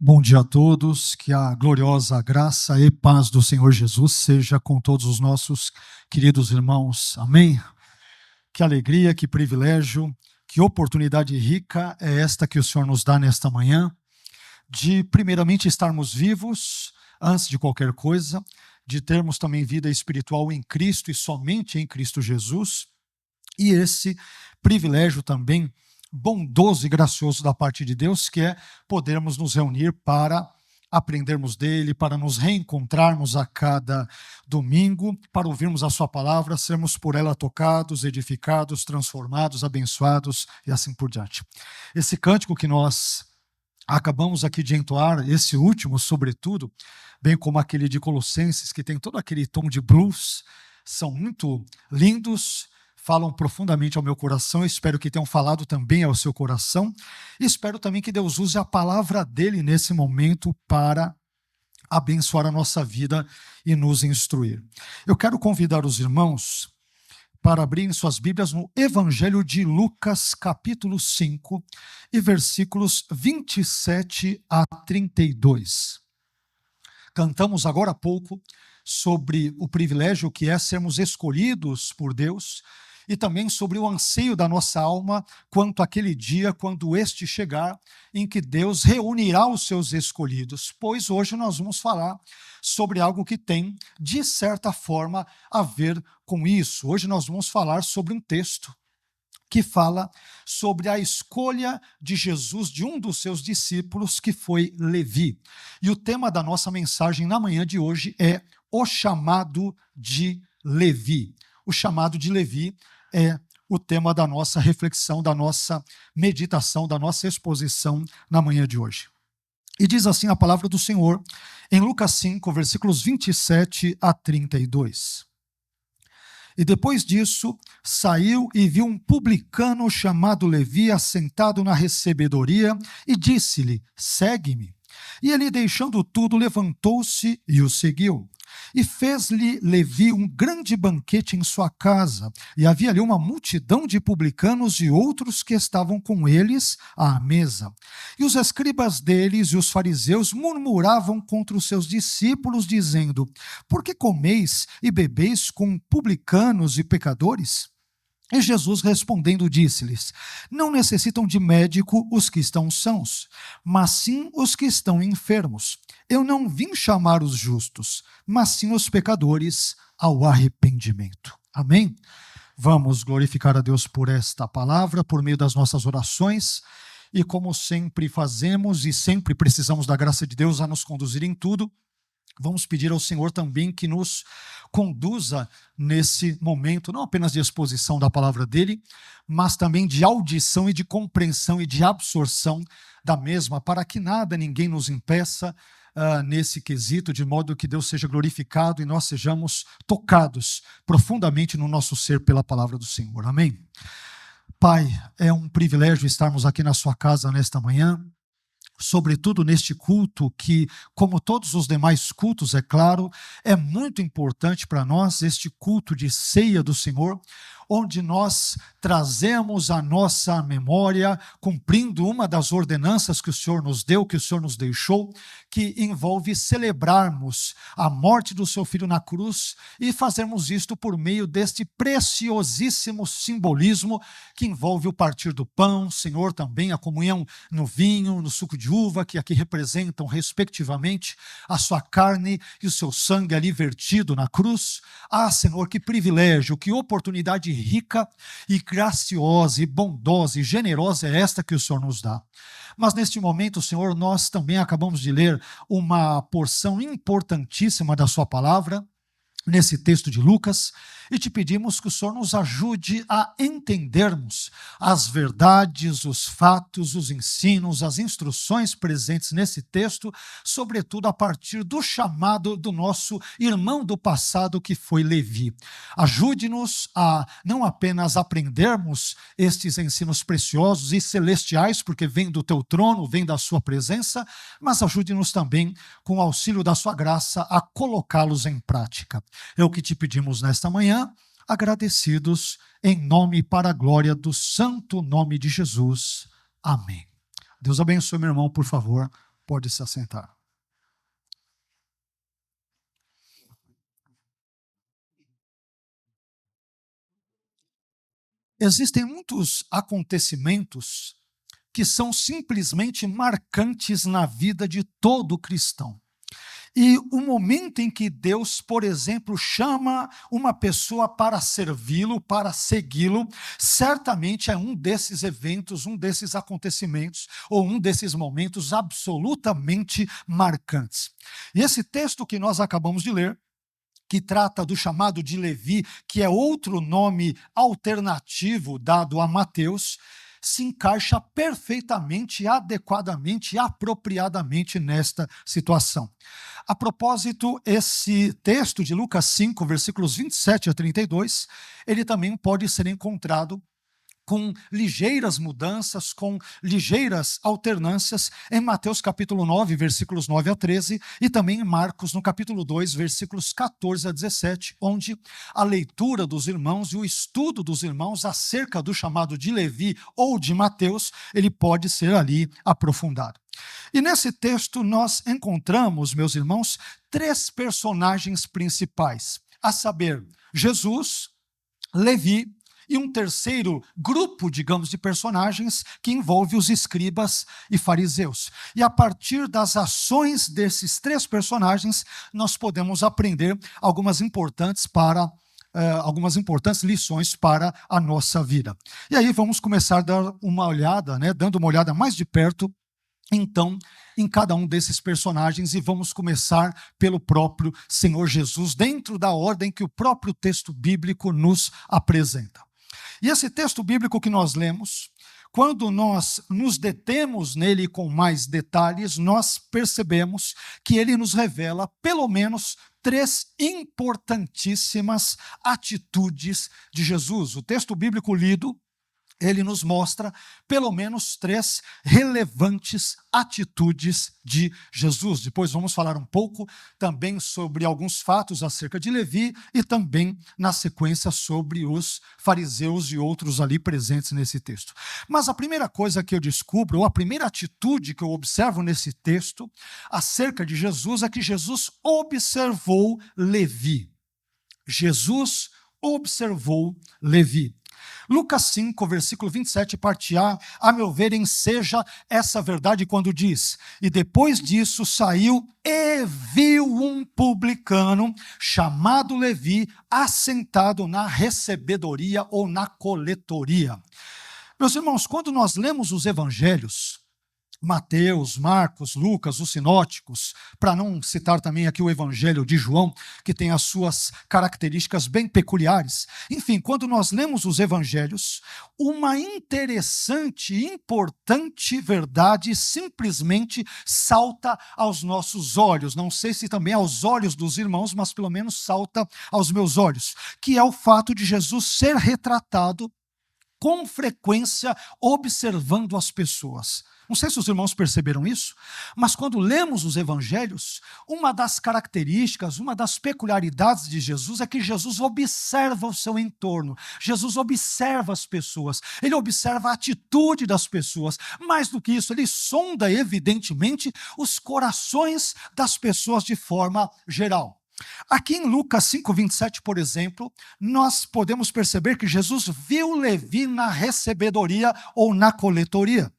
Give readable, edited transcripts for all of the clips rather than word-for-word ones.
Bom dia a todos, que a gloriosa graça e paz do Senhor Jesus seja com todos os nossos queridos irmãos. Amém? Que alegria, que privilégio, que oportunidade rica é esta que o Senhor nos dá nesta manhã, de primeiramente estarmos vivos antes de qualquer coisa, de termos também vida espiritual em Cristo e somente em Cristo Jesus, e esse privilégio também bondoso e gracioso da parte de Deus, que é podermos nos reunir para aprendermos dele, para nos reencontrarmos a cada domingo, para ouvirmos a sua palavra, sermos por ela tocados, edificados, transformados, abençoados e assim por diante. Esse cântico que nós acabamos aqui de entoar, esse último sobretudo, bem como aquele de Colossenses, que tem todo aquele tom de blues, são muito lindos, falam profundamente ao meu coração, espero que tenham falado também ao seu coração, e espero também que Deus use a palavra dele nesse momento para abençoar a nossa vida e nos instruir. Eu quero convidar os irmãos para abrirem suas Bíblias no Evangelho de Lucas, capítulo 5, e versículos 27 a 32. Cantamos agora há pouco sobre o privilégio que é sermos escolhidos por Deus, e também sobre o anseio da nossa alma quanto àquele dia, quando este chegar, em que Deus reunirá os seus escolhidos. Pois hoje nós vamos falar sobre algo que tem, de certa forma, a ver com isso. Hoje nós vamos falar sobre um texto que fala sobre a escolha de Jesus de um dos seus discípulos, que foi Levi. E o tema da nossa mensagem na manhã de hoje é o chamado de Levi. O chamado de Levi é o tema da nossa reflexão, da nossa meditação, da nossa exposição na manhã de hoje. E diz assim a palavra do Senhor em Lucas 5, versículos 27 a 32. E depois disso, saiu e viu um publicano chamado Levi assentado na recebedoria e disse-lhe: segue-me. E ele, deixando tudo, levantou-se e o seguiu. E fez-lhe Levi um grande banquete em sua casa, e havia ali uma multidão de publicanos e outros que estavam com eles à mesa. E os escribas deles e os fariseus murmuravam contra os seus discípulos, dizendo: por que comeis e bebeis com publicanos e pecadores? E Jesus respondendo disse-lhes: não necessitam de médico os que estão sãos, mas sim os que estão enfermos. Eu não vim chamar os justos, mas sim os pecadores ao arrependimento. Amém? Vamos glorificar a Deus por esta palavra, por meio das nossas orações, e como sempre fazemos e sempre precisamos da graça de Deus a nos conduzir em tudo, vamos pedir ao Senhor também que nos conduza nesse momento, não apenas de exposição da palavra dele, mas também de audição e de compreensão e de absorção da mesma, para que nada, ninguém nos impeça nesse quesito, de modo que Deus seja glorificado e nós sejamos tocados profundamente no nosso ser pela palavra do Senhor. Amém? Pai, é um privilégio estarmos aqui na sua casa nesta manhã, sobretudo neste culto que, como todos os demais cultos, é claro, é muito importante para nós, este culto de ceia do Senhor, onde nós trazemos a nossa memória, cumprindo uma das ordenanças que o Senhor nos deu, que o Senhor nos deixou, que envolve celebrarmos a morte do seu Filho na cruz e fazermos isto por meio deste preciosíssimo simbolismo que envolve o partir do pão, Senhor, também a comunhão no vinho, no suco de uva, que aqui representam, respectivamente, a sua carne e o seu sangue ali vertido na cruz. Ah, Senhor, que privilégio, que oportunidade rica e graciosa e bondosa e generosa é esta que o Senhor nos dá. Mas neste momento, Senhor, nós também acabamos de ler uma porção importantíssima da sua palavra, nesse texto de Lucas, e te pedimos que o Senhor nos ajude a entendermos as verdades, os fatos, os ensinos, as instruções presentes nesse texto, sobretudo a partir do chamado do nosso irmão do passado, que foi Levi. Ajude-nos a não apenas aprendermos estes ensinos preciosos e celestiais, porque vem do teu trono, vem da sua presença, mas ajude-nos também, com o auxílio da sua graça, a colocá-los em prática. É o que te pedimos nesta manhã, agradecidos em nome e para a glória do santo nome de Jesus. Amém. Deus abençoe, meu irmão, por favor. Pode se assentar. Existem muitos acontecimentos que são simplesmente marcantes na vida de todo cristão. E o momento em que Deus, por exemplo, chama uma pessoa para servi-lo, para segui-lo, certamente é um desses eventos, um desses acontecimentos, ou um desses momentos absolutamente marcantes. E esse texto que nós acabamos de ler, que trata do chamado de Levi, que é outro nome alternativo dado a Mateus, se encaixa perfeitamente, adequadamente, apropriadamente nesta situação. A propósito, esse texto de Lucas 5, versículos 27 a 32, ele também pode ser encontrado com ligeiras mudanças, com ligeiras alternâncias em Mateus capítulo 9, versículos 9 a 13, e também em Marcos, no capítulo 2, versículos 14 a 17, onde a leitura dos irmãos e o estudo dos irmãos acerca do chamado de Levi ou de Mateus, ele pode ser ali aprofundado. E nesse texto nós encontramos, meus irmãos, 3 personagens principais, a saber, Jesus, Levi, e um terceiro grupo, digamos, de personagens que envolve os escribas e fariseus. E a partir das ações desses 3 personagens, nós podemos aprender algumas importantes lições para a nossa vida. E aí vamos começar a dar uma olhada, dando uma olhada mais de perto, então, em cada um desses personagens, e vamos começar pelo próprio Senhor Jesus, dentro da ordem que o próprio texto bíblico nos apresenta. E esse texto bíblico que nós lemos, quando nós nos detemos nele com mais detalhes, nós percebemos que ele nos revela pelo menos 3 importantíssimas atitudes de Jesus. O texto bíblico lido, ele nos mostra pelo menos 3 relevantes atitudes de Jesus. Depois vamos falar um pouco também sobre alguns fatos acerca de Levi e também, na sequência, sobre os fariseus e outros ali presentes nesse texto. Mas a primeira coisa que eu descubro, ou a primeira atitude que eu observo nesse texto acerca de Jesus, é que Jesus observou Levi. Jesus observou Levi. Lucas 5, versículo 27, parte A meu ver, enseja essa verdade quando diz: e depois disso saiu e viu um publicano chamado Levi assentado na recebedoria ou na coletoria. Meus irmãos, quando nós lemos os evangelhos, Mateus, Marcos, Lucas, os sinóticos, para não citar também aqui o Evangelho de João, que tem as suas características bem peculiares. Enfim, quando nós lemos os evangelhos, uma interessante e importante verdade simplesmente salta aos nossos olhos. Não sei se também aos olhos dos irmãos, mas pelo menos salta aos meus olhos, que é o fato de Jesus ser retratado com frequência observando as pessoas. Não sei se os irmãos perceberam isso, mas quando lemos os evangelhos, uma das características, uma das peculiaridades de Jesus é que Jesus observa o seu entorno, Jesus observa as pessoas, ele observa a atitude das pessoas. Mais do que isso, ele sonda evidentemente os corações das pessoas de forma geral. Aqui em Lucas 5:27, por exemplo, nós podemos perceber que Jesus viu Levi na recebedoria ou na coletoria.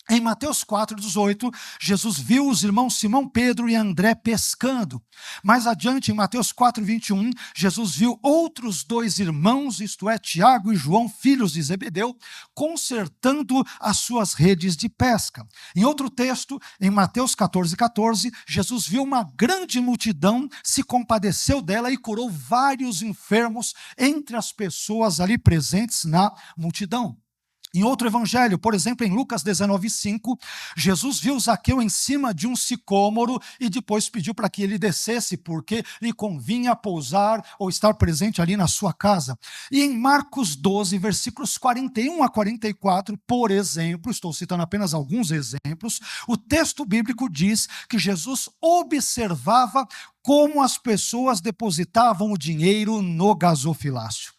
Em Mateus 4:18, Jesus viu os irmãos Simão Pedro e André pescando. Mais adiante, em Mateus 4:21, Jesus viu outros 2 irmãos, isto é, Tiago e João, filhos de Zebedeu, consertando as suas redes de pesca. Em outro texto, em Mateus 14:14, Jesus viu uma grande multidão, se compadeceu dela e curou vários enfermos entre as pessoas ali presentes na multidão. Em outro evangelho, por exemplo, em Lucas 19:5, Jesus viu Zaqueu em cima de um sicômoro e depois pediu para que ele descesse, porque lhe convinha pousar ou estar presente ali na sua casa. E em Marcos 12, versículos 41 a 44, por exemplo, estou citando apenas alguns exemplos, o texto bíblico diz que Jesus observava como as pessoas depositavam o dinheiro no gasofilácio.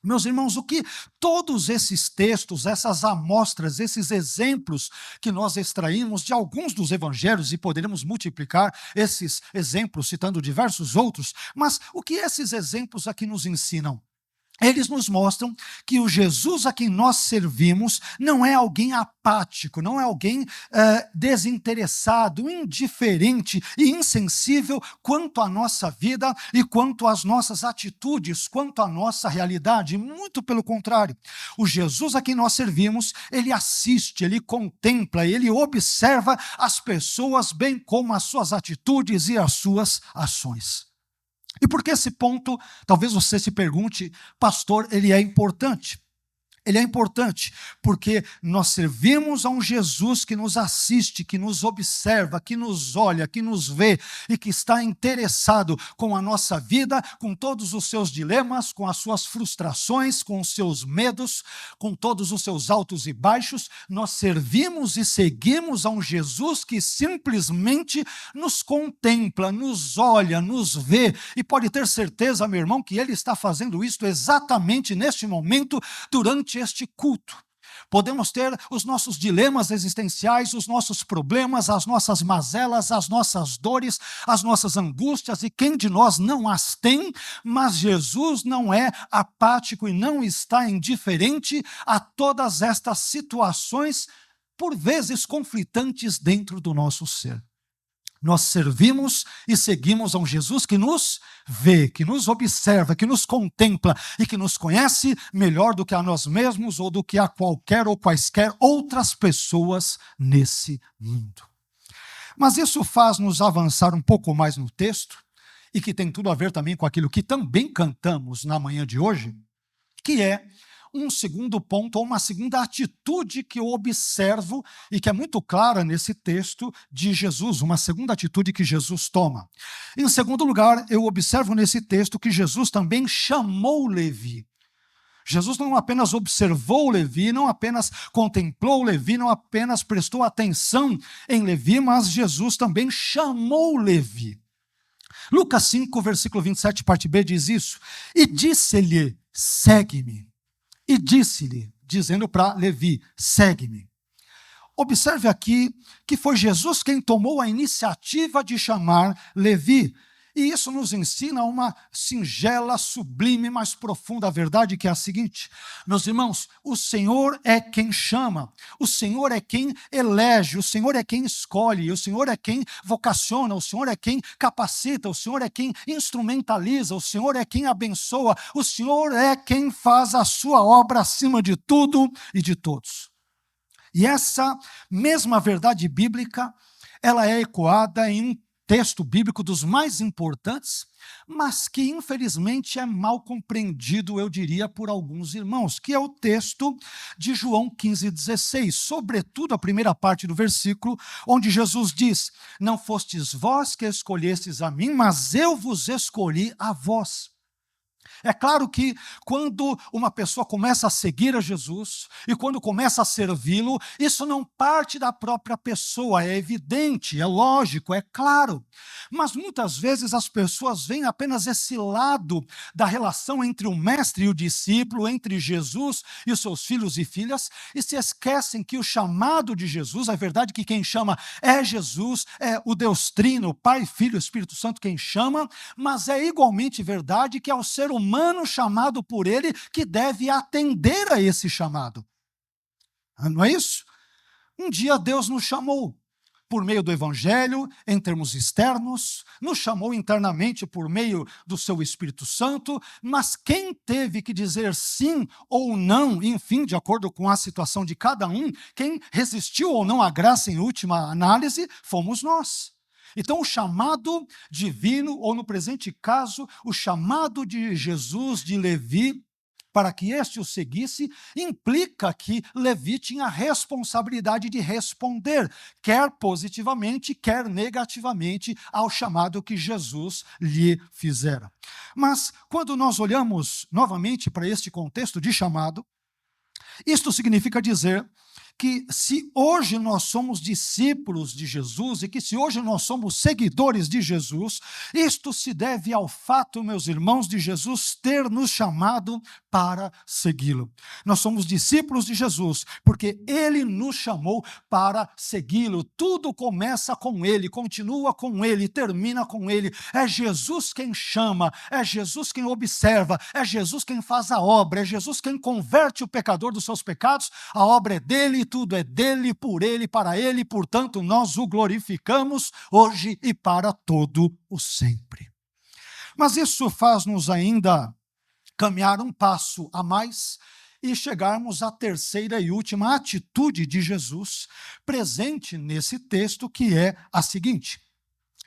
Meus irmãos, o que todos esses textos, essas amostras, esses exemplos que nós extraímos de alguns dos evangelhos, e poderemos multiplicar esses exemplos citando diversos outros, mas o que esses exemplos aqui nos ensinam? Eles nos mostram que o Jesus a quem nós servimos não é alguém apático, não é alguém desinteressado, indiferente e insensível quanto à nossa vida e quanto às nossas atitudes, quanto à nossa realidade. Muito pelo contrário, o Jesus a quem nós servimos, ele assiste, ele contempla, ele observa as pessoas, bem como as suas atitudes e as suas ações. E por que esse ponto, talvez você se pergunte, pastor, ele é importante? Ele é importante porque nós servimos a um Jesus que nos assiste, que nos observa, que nos olha, que nos vê e que está interessado com a nossa vida, com todos os seus dilemas, com as suas frustrações, com os seus medos, com todos os seus altos e baixos. Nós servimos e seguimos a um Jesus que simplesmente nos contempla, nos olha, nos vê e pode ter certeza, meu irmão, que ele está fazendo isso exatamente neste momento, durante este culto. Podemos ter os nossos dilemas existenciais, os nossos problemas, as nossas mazelas, as nossas dores, as nossas angústias, e quem de nós não as tem, mas Jesus não é apático e não está indiferente a todas estas situações, por vezes conflitantes dentro do nosso ser. Nós servimos e seguimos a um Jesus que nos vê, que nos observa, que nos contempla e que nos conhece melhor do que a nós mesmos ou do que a qualquer ou quaisquer outras pessoas nesse mundo. Mas isso faz-nos avançar um pouco mais no texto e que tem tudo a ver também com aquilo que também cantamos na manhã de hoje, que é um segundo ponto, ou uma segunda atitude que eu observo e que é muito clara nesse texto de Jesus, uma segunda atitude que Jesus toma. Em segundo lugar, eu observo nesse texto que Jesus também chamou Levi. Jesus não apenas observou Levi, não apenas contemplou Levi, não apenas prestou atenção em Levi, mas Jesus também chamou Levi. Lucas 5, versículo 27, parte B, diz isso. E disse-lhe, segue-me. E disse-lhe, dizendo para Levi, segue-me. Observe aqui que foi Jesus quem tomou a iniciativa de chamar Levi. E isso nos ensina uma singela, sublime, mas profunda verdade, que é a seguinte: meus irmãos, o Senhor é quem chama, o Senhor é quem elege, o Senhor é quem escolhe, o Senhor é quem vocaciona, o Senhor é quem capacita, o Senhor é quem instrumentaliza, o Senhor é quem abençoa, o Senhor é quem faz a sua obra acima de tudo e de todos. E essa mesma verdade bíblica, ela é ecoada em um texto bíblico dos mais importantes, mas que infelizmente é mal compreendido, eu diria, por alguns irmãos, que é o texto de João 15,16, sobretudo a primeira parte do versículo, onde Jesus diz, não fostes vós que escolhestes a mim, mas eu vos escolhi a vós. É claro que quando uma pessoa começa a seguir a Jesus e quando começa a servi-lo, isso não parte da própria pessoa, é evidente, é lógico, é claro. Mas muitas vezes as pessoas veem apenas esse lado da relação entre o mestre e o discípulo, entre Jesus e os seus filhos e filhas, e se esquecem que o chamado de Jesus, é verdade que quem chama é Jesus, é o Deus Trino, Pai, Filho e Espírito Santo quem chama, mas é igualmente verdade que é o ser humano chamado por ele que deve atender a esse chamado. Não é isso? Um dia Deus nos chamou por meio do Evangelho, em termos externos, nos chamou internamente por meio do seu Espírito Santo, mas quem teve que dizer sim ou não, enfim, de acordo com a situação de cada um, quem resistiu ou não à graça em última análise, fomos nós. Então, o chamado divino, ou no presente caso, o chamado de Jesus, de Levi, para que este o seguisse, implica que Levi tinha a responsabilidade de responder, quer positivamente, quer negativamente, ao chamado que Jesus lhe fizera. Mas, quando nós olhamos novamente para este contexto de chamado, isto significa dizer que se hoje nós somos discípulos de Jesus e que se hoje nós somos seguidores de Jesus, isto se deve ao fato, meus irmãos, de Jesus ter nos chamado para segui-lo. Nós somos discípulos de Jesus, porque Ele nos chamou para segui-lo. Tudo começa com Ele, continua com Ele, termina com Ele. É Jesus quem chama, é Jesus quem observa, é Jesus quem faz a obra, é Jesus quem converte o pecador dos seus pecados. A obra é dele, tudo é dele, por Ele, para Ele, portanto nós o glorificamos hoje e para todo o sempre. Mas isso faz-nos ainda caminhar um passo a mais e chegarmos à terceira e última atitude de Jesus presente nesse texto, que é a seguinte.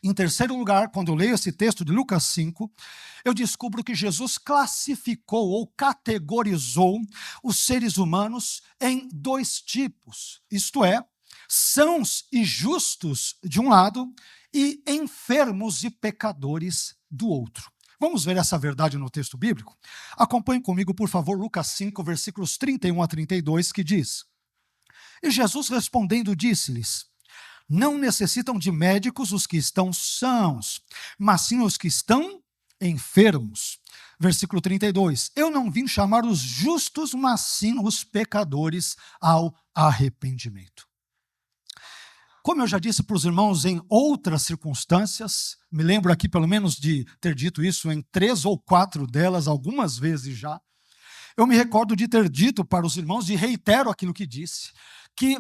Em terceiro lugar, quando eu leio esse texto de Lucas 5, eu descubro que Jesus classificou ou categorizou os seres humanos em dois tipos, isto é, sãos e justos de um lado e enfermos e pecadores do outro. Vamos ver essa verdade no texto bíblico? Acompanhe comigo, por favor, Lucas 5, versículos 31 a 32, que diz: E Jesus respondendo disse-lhes: Não necessitam de médicos os que estão sãos, mas sim os que estão enfermos. Versículo 32, Eu não vim chamar os justos, mas sim os pecadores ao arrependimento. Como eu já disse para os irmãos em outras circunstâncias, me lembro aqui pelo menos de ter dito isso em 3 ou 4 delas, algumas vezes já, eu me recordo de ter dito para os irmãos, e reitero aquilo que disse, que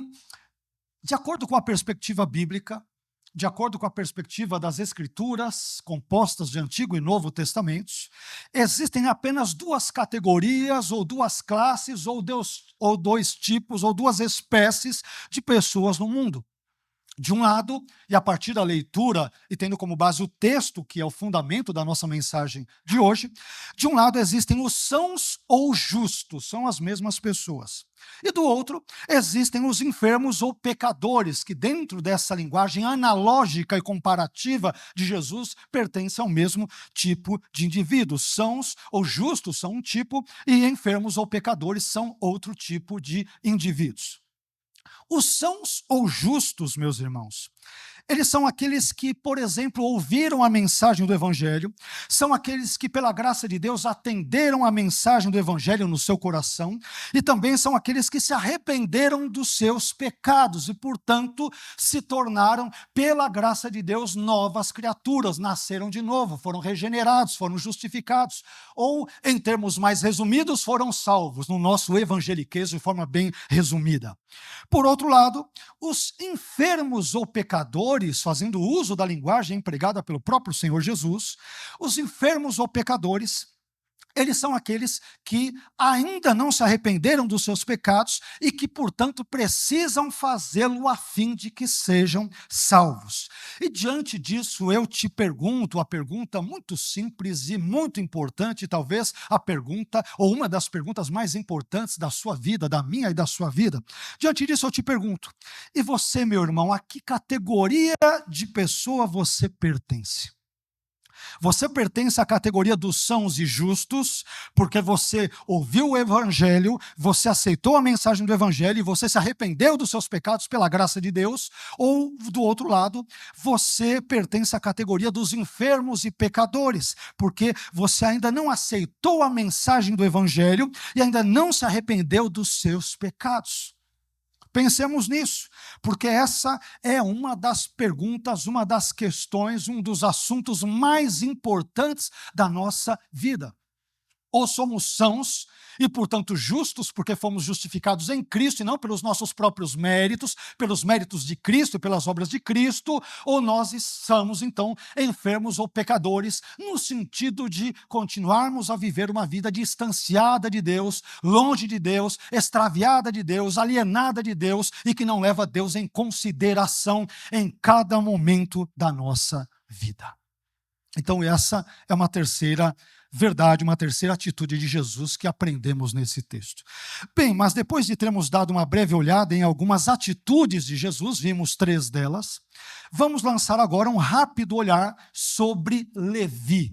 de acordo com a perspectiva bíblica, de acordo com a perspectiva das Escrituras, compostas de Antigo e Novo Testamentos, existem apenas duas categorias, ou duas classes, ou dois tipos, ou duas espécies de pessoas no mundo. De um lado, e a partir da leitura, e tendo como base o texto, que é o fundamento da nossa mensagem de hoje, de um lado existem os sãos ou justos, são as mesmas pessoas. E do outro, existem os enfermos ou pecadores, que dentro dessa linguagem analógica e comparativa de Jesus, pertencem ao mesmo tipo de indivíduos. Sãos ou justos são um tipo, e enfermos ou pecadores são outro tipo de indivíduos. Os sãos ou justos, meus irmãos, eles são aqueles que, por exemplo, ouviram a mensagem do Evangelho, são aqueles que, pela graça de Deus, atenderam a mensagem do Evangelho no seu coração, e também são aqueles que se arrependeram dos seus pecados e, portanto, se tornaram, pela graça de Deus, novas criaturas, nasceram de novo, foram regenerados, foram justificados, ou, em termos mais resumidos, foram salvos, no nosso evangeliquez, de forma bem resumida. Por outro lado, os enfermos ou pecadores, fazendo uso da linguagem empregada pelo próprio Senhor Jesus, os enfermos ou pecadores, eles são aqueles que ainda não se arrependeram dos seus pecados e que, portanto, precisam fazê-lo a fim de que sejam salvos. E diante disso, eu te pergunto a pergunta muito simples e muito importante, talvez a pergunta, ou uma das perguntas mais importantes da sua vida, da minha e da sua vida. Diante disso, eu te pergunto, e você, meu irmão, a que categoria de pessoa você pertence? Você pertence à categoria dos sãos e justos, porque você ouviu o Evangelho, você aceitou a mensagem do Evangelho e você se arrependeu dos seus pecados pela graça de Deus, ou, do outro lado, você pertence à categoria dos enfermos e pecadores, porque você ainda não aceitou a mensagem do Evangelho e ainda não se arrependeu dos seus pecados. Pensemos nisso, porque essa é uma das perguntas, uma das questões, um dos assuntos mais importantes da nossa vida. Ou somos sãos e, portanto, justos, porque fomos justificados em Cristo e não pelos nossos próprios méritos, pelos méritos de Cristo e pelas obras de Cristo, ou nós somos, então, enfermos ou pecadores, no sentido de continuarmos a viver uma vida distanciada de Deus, longe de Deus, extraviada de Deus, alienada de Deus e que não leva Deus em consideração em cada momento da nossa vida. Então, essa é uma terceira verdade, uma terceira atitude de Jesus que aprendemos nesse texto. Bem, mas depois de termos dado uma breve olhada em algumas atitudes de Jesus, vimos 3 delas, vamos lançar agora um rápido olhar sobre Levi.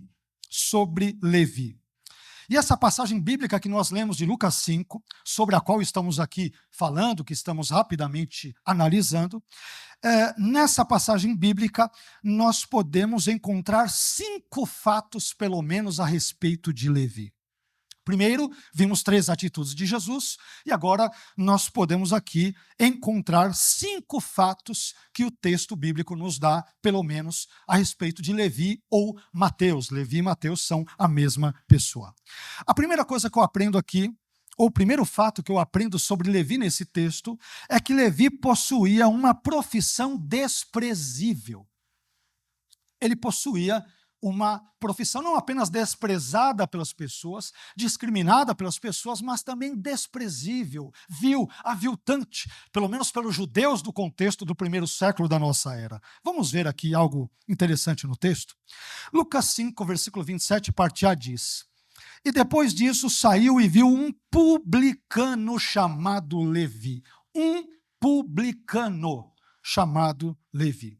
E essa passagem bíblica que nós lemos de Lucas 5, sobre a qual estamos aqui falando, que estamos rapidamente analisando, nessa passagem bíblica nós podemos encontrar 5 fatos, pelo menos, a respeito de Levi. Primeiro, vimos 3 atitudes de Jesus, e agora nós podemos aqui encontrar 5 fatos que o texto bíblico nos dá, pelo menos, a respeito de Levi ou Mateus. Levi e Mateus são a mesma pessoa. A primeira coisa que eu aprendo aqui, ou o primeiro fato que eu aprendo sobre Levi nesse texto, é que Levi possuía uma profissão desprezível. Ele possuía uma profissão não apenas desprezada pelas pessoas, discriminada pelas pessoas, mas também desprezível, vil, aviltante, pelo menos pelos judeus do contexto do primeiro século da nossa era. Vamos ver aqui algo interessante no texto? Lucas 5, versículo 27, parte A diz: e depois disso saiu e viu um publicano chamado Levi. Um publicano chamado Levi.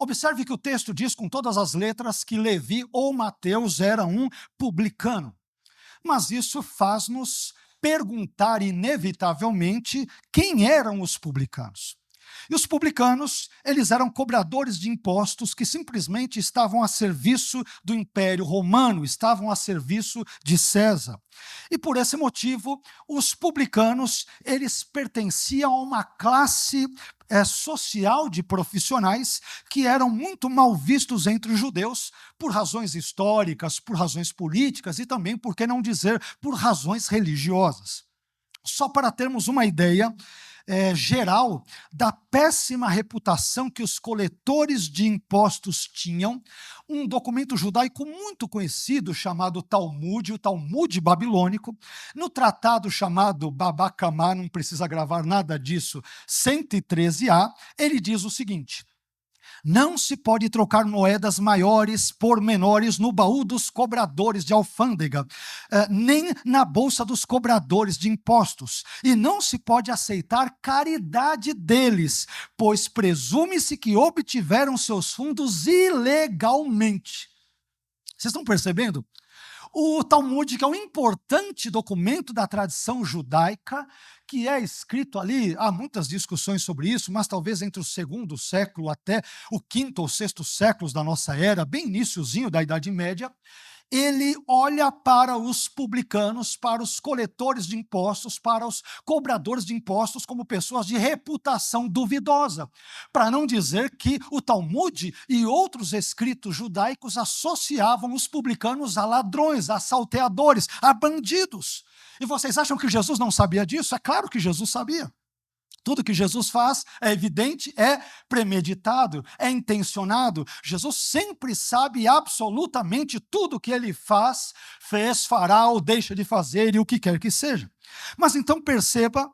Observe que o texto diz com todas as letras que Levi ou Mateus era um publicano. Mas isso faz-nos perguntar inevitavelmente quem eram os publicanos. E os publicanos, eles eram cobradores de impostos que simplesmente estavam a serviço do Império Romano, estavam a serviço de César. E por esse motivo, os publicanos, eles pertenciam a uma classe social de profissionais que eram muito mal vistos entre os judeus por razões históricas, por razões políticas e também, por que não dizer, por razões religiosas. Só para termos uma ideia geral da péssima reputação que os coletores de impostos tinham, um documento judaico muito conhecido chamado Talmud, o Talmud babilônico, no tratado chamado Baba Kamá, não precisa gravar nada disso, 113a, ele diz o seguinte: não se pode trocar moedas maiores por menores no baú dos cobradores de alfândega, nem na bolsa dos cobradores de impostos. E não se pode aceitar caridade deles, pois presume-se que obtiveram seus fundos ilegalmente. Vocês estão percebendo? O Talmud, que é um importante documento da tradição judaica, que é escrito ali, há muitas discussões sobre isso, mas talvez entre o 2º século até o 5º ou 6º séculos da nossa era, bem iniciozinho da Idade Média, ele olha para os publicanos, para os coletores de impostos, para os cobradores de impostos como pessoas de reputação duvidosa. Para não dizer que o Talmud e outros escritos judaicos associavam os publicanos a ladrões, a salteadores, a bandidos. E vocês acham que Jesus não sabia disso? É claro que Jesus sabia. Tudo que Jesus faz é evidente, é premeditado, é intencionado. Jesus sempre sabe absolutamente tudo que ele faz, fez, fará ou deixa de fazer e o que quer que seja. Mas então perceba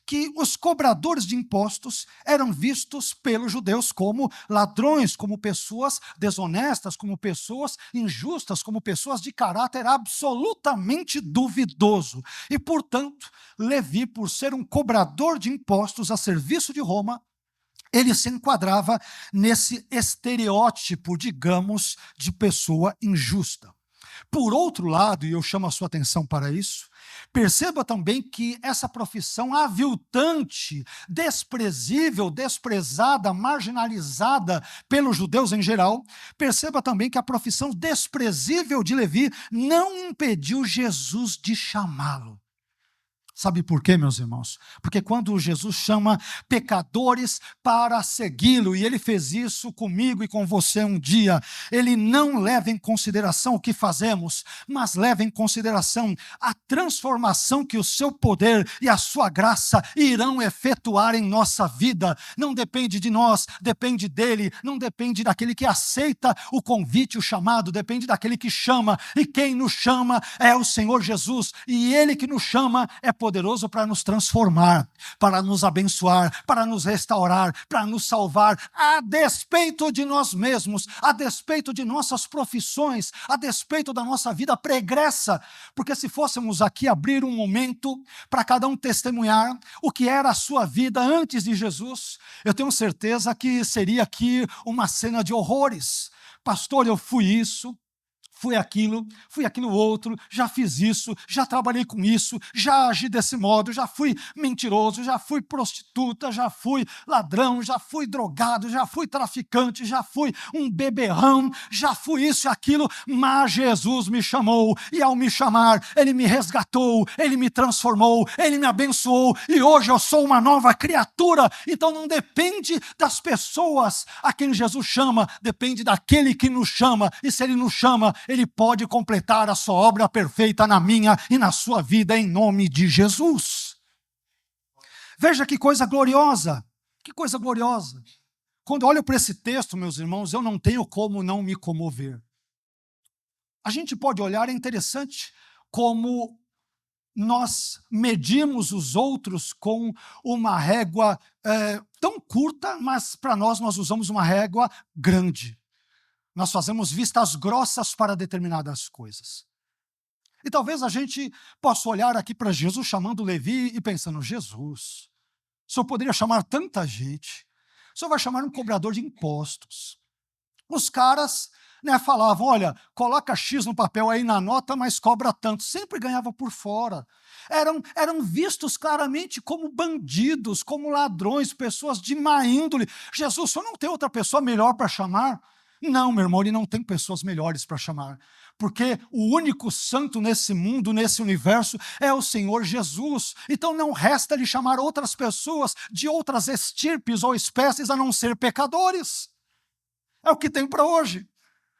que os cobradores de impostos eram vistos pelos judeus como ladrões, como pessoas desonestas, como pessoas injustas, como pessoas de caráter absolutamente duvidoso. E, portanto, Levi, por ser um cobrador de impostos a serviço de Roma, ele se enquadrava nesse estereótipo, digamos, de pessoa injusta. Por outro lado, e eu chamo a sua atenção para isso, perceba também que essa profissão aviltante, desprezível, desprezada, marginalizada pelos judeus em geral, perceba também que a profissão desprezível de Levi não impediu Jesus de chamá-lo. Sabe por quê, meus irmãos? Porque quando Jesus chama pecadores para segui-lo, e ele fez isso comigo e com você um dia, ele não leva em consideração o que fazemos, mas leva em consideração a transformação que o seu poder e a sua graça irão efetuar em nossa vida. Não depende de nós, depende dele, não depende daquele que aceita o convite, o chamado, depende daquele que chama, e quem nos chama é o Senhor Jesus, e ele que nos chama é poderoso para nos transformar, para nos abençoar, para nos restaurar, para nos salvar, a despeito de nós mesmos, a despeito de nossas profissões, a despeito da nossa vida pregressa, porque se fôssemos aqui abrir um momento para cada um testemunhar o que era a sua vida antes de Jesus, eu tenho certeza que seria aqui uma cena de horrores. Pastor, eu fui isso, fui aquilo outro, já fiz isso, já trabalhei com isso, já agi desse modo, já fui mentiroso, já fui prostituta, já fui ladrão, já fui drogado, já fui traficante, já fui um beberrão, já fui isso e aquilo, mas Jesus me chamou, e ao me chamar, Ele me resgatou, Ele me transformou, Ele me abençoou, e hoje eu sou uma nova criatura. Então não depende das pessoas a quem Jesus chama, depende daquele que nos chama, e se Ele nos chama, Ele pode completar a sua obra perfeita na minha e na sua vida, em nome de Jesus. Veja que coisa gloriosa, que coisa gloriosa. Quando olho para esse texto, meus irmãos, eu não tenho como não me comover. A gente pode olhar, é interessante como nós medimos os outros com uma régua tão curta, mas para nós usamos uma régua grande. Nós fazemos vistas grossas para determinadas coisas. E talvez a gente possa olhar aqui para Jesus chamando Levi e pensando, Jesus, o senhor poderia chamar tanta gente, o senhor vai chamar um cobrador de impostos. Os caras falavam, olha, coloca X no papel aí na nota, mas cobra tanto. Sempre ganhava por fora. Eram vistos claramente como bandidos, como ladrões, pessoas de má índole. Jesus, o senhor não tem outra pessoa melhor para chamar? Não, meu irmão, ele não tem pessoas melhores para chamar, porque o único santo nesse mundo, nesse universo, é o Senhor Jesus. Então não resta lhe chamar outras pessoas de outras estirpes ou espécies a não ser pecadores. É o que tem para hoje.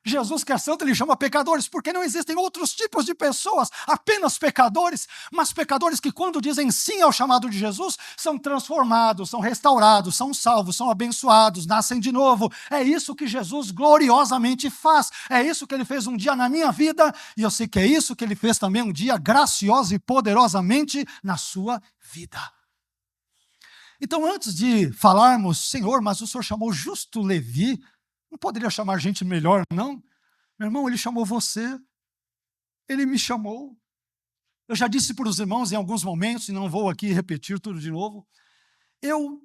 Jesus, que é santo, ele chama pecadores, porque não existem outros tipos de pessoas, apenas pecadores, mas pecadores que quando dizem sim ao chamado de Jesus, são transformados, são restaurados, são salvos, são abençoados, nascem de novo. É isso que Jesus gloriosamente faz, é isso que Ele fez um dia na minha vida, e eu sei que é isso que Ele fez também um dia graciosa e poderosamente na sua vida. Então, antes de falarmos, Senhor, mas o Senhor chamou justo Levi, não poderia chamar gente melhor, não? Meu irmão, Ele chamou você. Ele me chamou. Eu já disse para os irmãos em alguns momentos, e não vou aqui repetir tudo de novo, eu